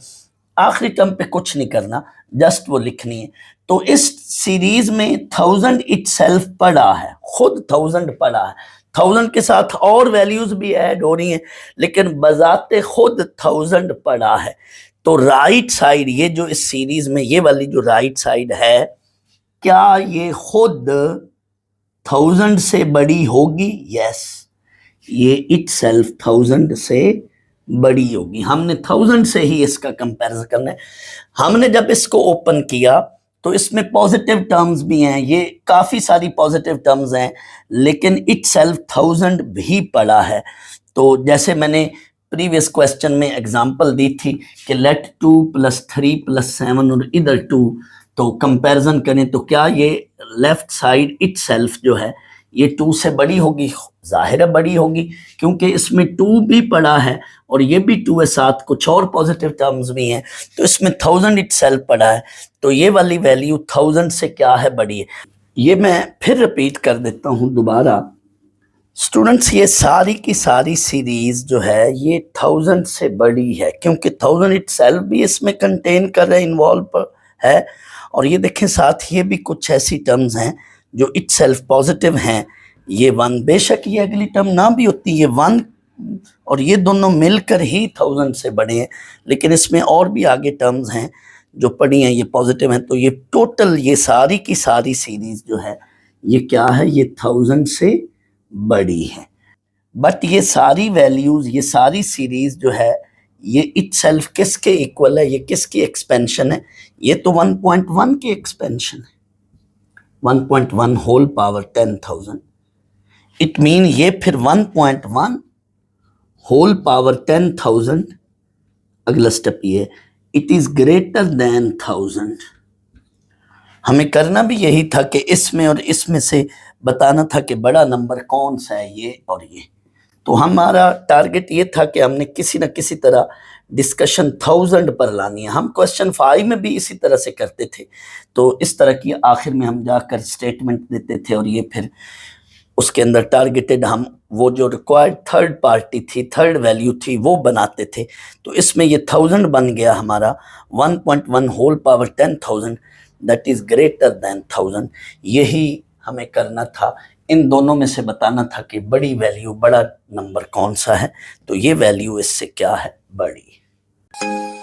आखिरी टर्म पे कुछ नहीं करना, जस्ट वो लिखनी है। तो इस सीरीज में 1000 इटसेल्फ पड़ा है, खुद 1000 पड़ा है, 1000 के साथ और वैल्यूज भी ऐड हो रही हैं, लेकिन बजाते खुद 1000 पड़ा है। तो राइट साइड, ये जो इस सीरीज में ये वाली जो राइट साइड है क्या ये खुद 1000 से बड़ी होगी? यस, ये इटसेल्फ 1000 से बड़ी होगी। हमने 1000 से ही इसका कंपैरिजन करना है। हमने जब इसको ओपन किया तो इसमें पॉजिटिव टर्म्स भी हैं, ये काफ़ी सारी पॉजिटिव टर्म्स हैं, लेकिन इटसेल्फ 1000 भी पड़ा है। तो जैसे मैंने प्रीवियस क्वेश्चन में एग्जांपल दी थी कि लेट 2 + 3 + 7 और इधर 2, तो कंपैरिजन करें तो क्या ये लेफ्ट साइड इटसेल्फ जो है ये 2 से बड़ी होगी? जाहिर है बड़ी होगी, क्योंकि इसमें 2 भी पड़ा है और ये भी 2 है, साथ कुछ और पॉजिटिव टर्म्स भी हैं, तो इसमें 1000 इटसेल्फ पड़ा है, तो ये वाली वैल्यू 1000 से क्या है? बड़ी है। ये मैं फिर रिपीट कर देता हूँ दोबारा स्टूडेंट्स, ये सारी की सारी सीरीज जो है ये 1000 से बड़ी है, क्योंकि 1000 इटसेल्फ भी इसमें कंटेन कर रहा है, इन्वॉल्व है। और ये देखें साथ ये भी कुछ ऐसी टर्म्स हैं जो इटसेल्फ पॉजिटिव हैं। ये 1, बेशक ये अगली टर्म ना भी होती, ये 1 और ये दोनों मिलकर ही 1000 से बड़े हैं, लेकिन इसमें और भी आगे टर्म्स हैं जो पड़ी हैं, ये पॉजिटिव हैं। तो ये टोटल ये सारी की सारी सीरीज जो है ये क्या है? ये 1000 से बड़ी है। बट ये सारी वैल्यूज, ये सारी सीरीज जो है ये इटसेल्फ किसके इक्वल है? ये किसकी एक्सपेंशन है? ये तो 1.1 की एक्सपेंशन है, 1.1 होल पावर 10,000। इट मीन ये फिर 1.1 होल पावर 10,000, अगला स्टेप ये इट इज ग्रेटर देन 1000। हमें करना भी यही था कि इसमें और इसमें से बताना था कि बड़ा नंबर कौन सा है, ये और ये। तो हमारा टारगेट ये था कि हमने किसी न किसी तरह डिस्कशन 1000 पर लानी है। हम क्वेश्चन 5 में भी इसी तरह से करते थे, तो इस तरह की आखिर में हम जाकर स्टेटमेंट देते थे और ये फिर उसके अंदर टारगेटेड हम वो जो रिक्वायर्ड थर्ड पार्टी थी, थर्ड वैल्यू थी, वो बनाते थे। तो इसमें ये 1000 बन गया हमारा 1.1 whole power 10,000 that is greater than 1000। यही हमें करना था, इन दोनों में से बताना था कि बड़ी वैल्यू, बड़ा नंबर कौन सा है। तो ये वैल्यू इससे क्या है? बड़ी।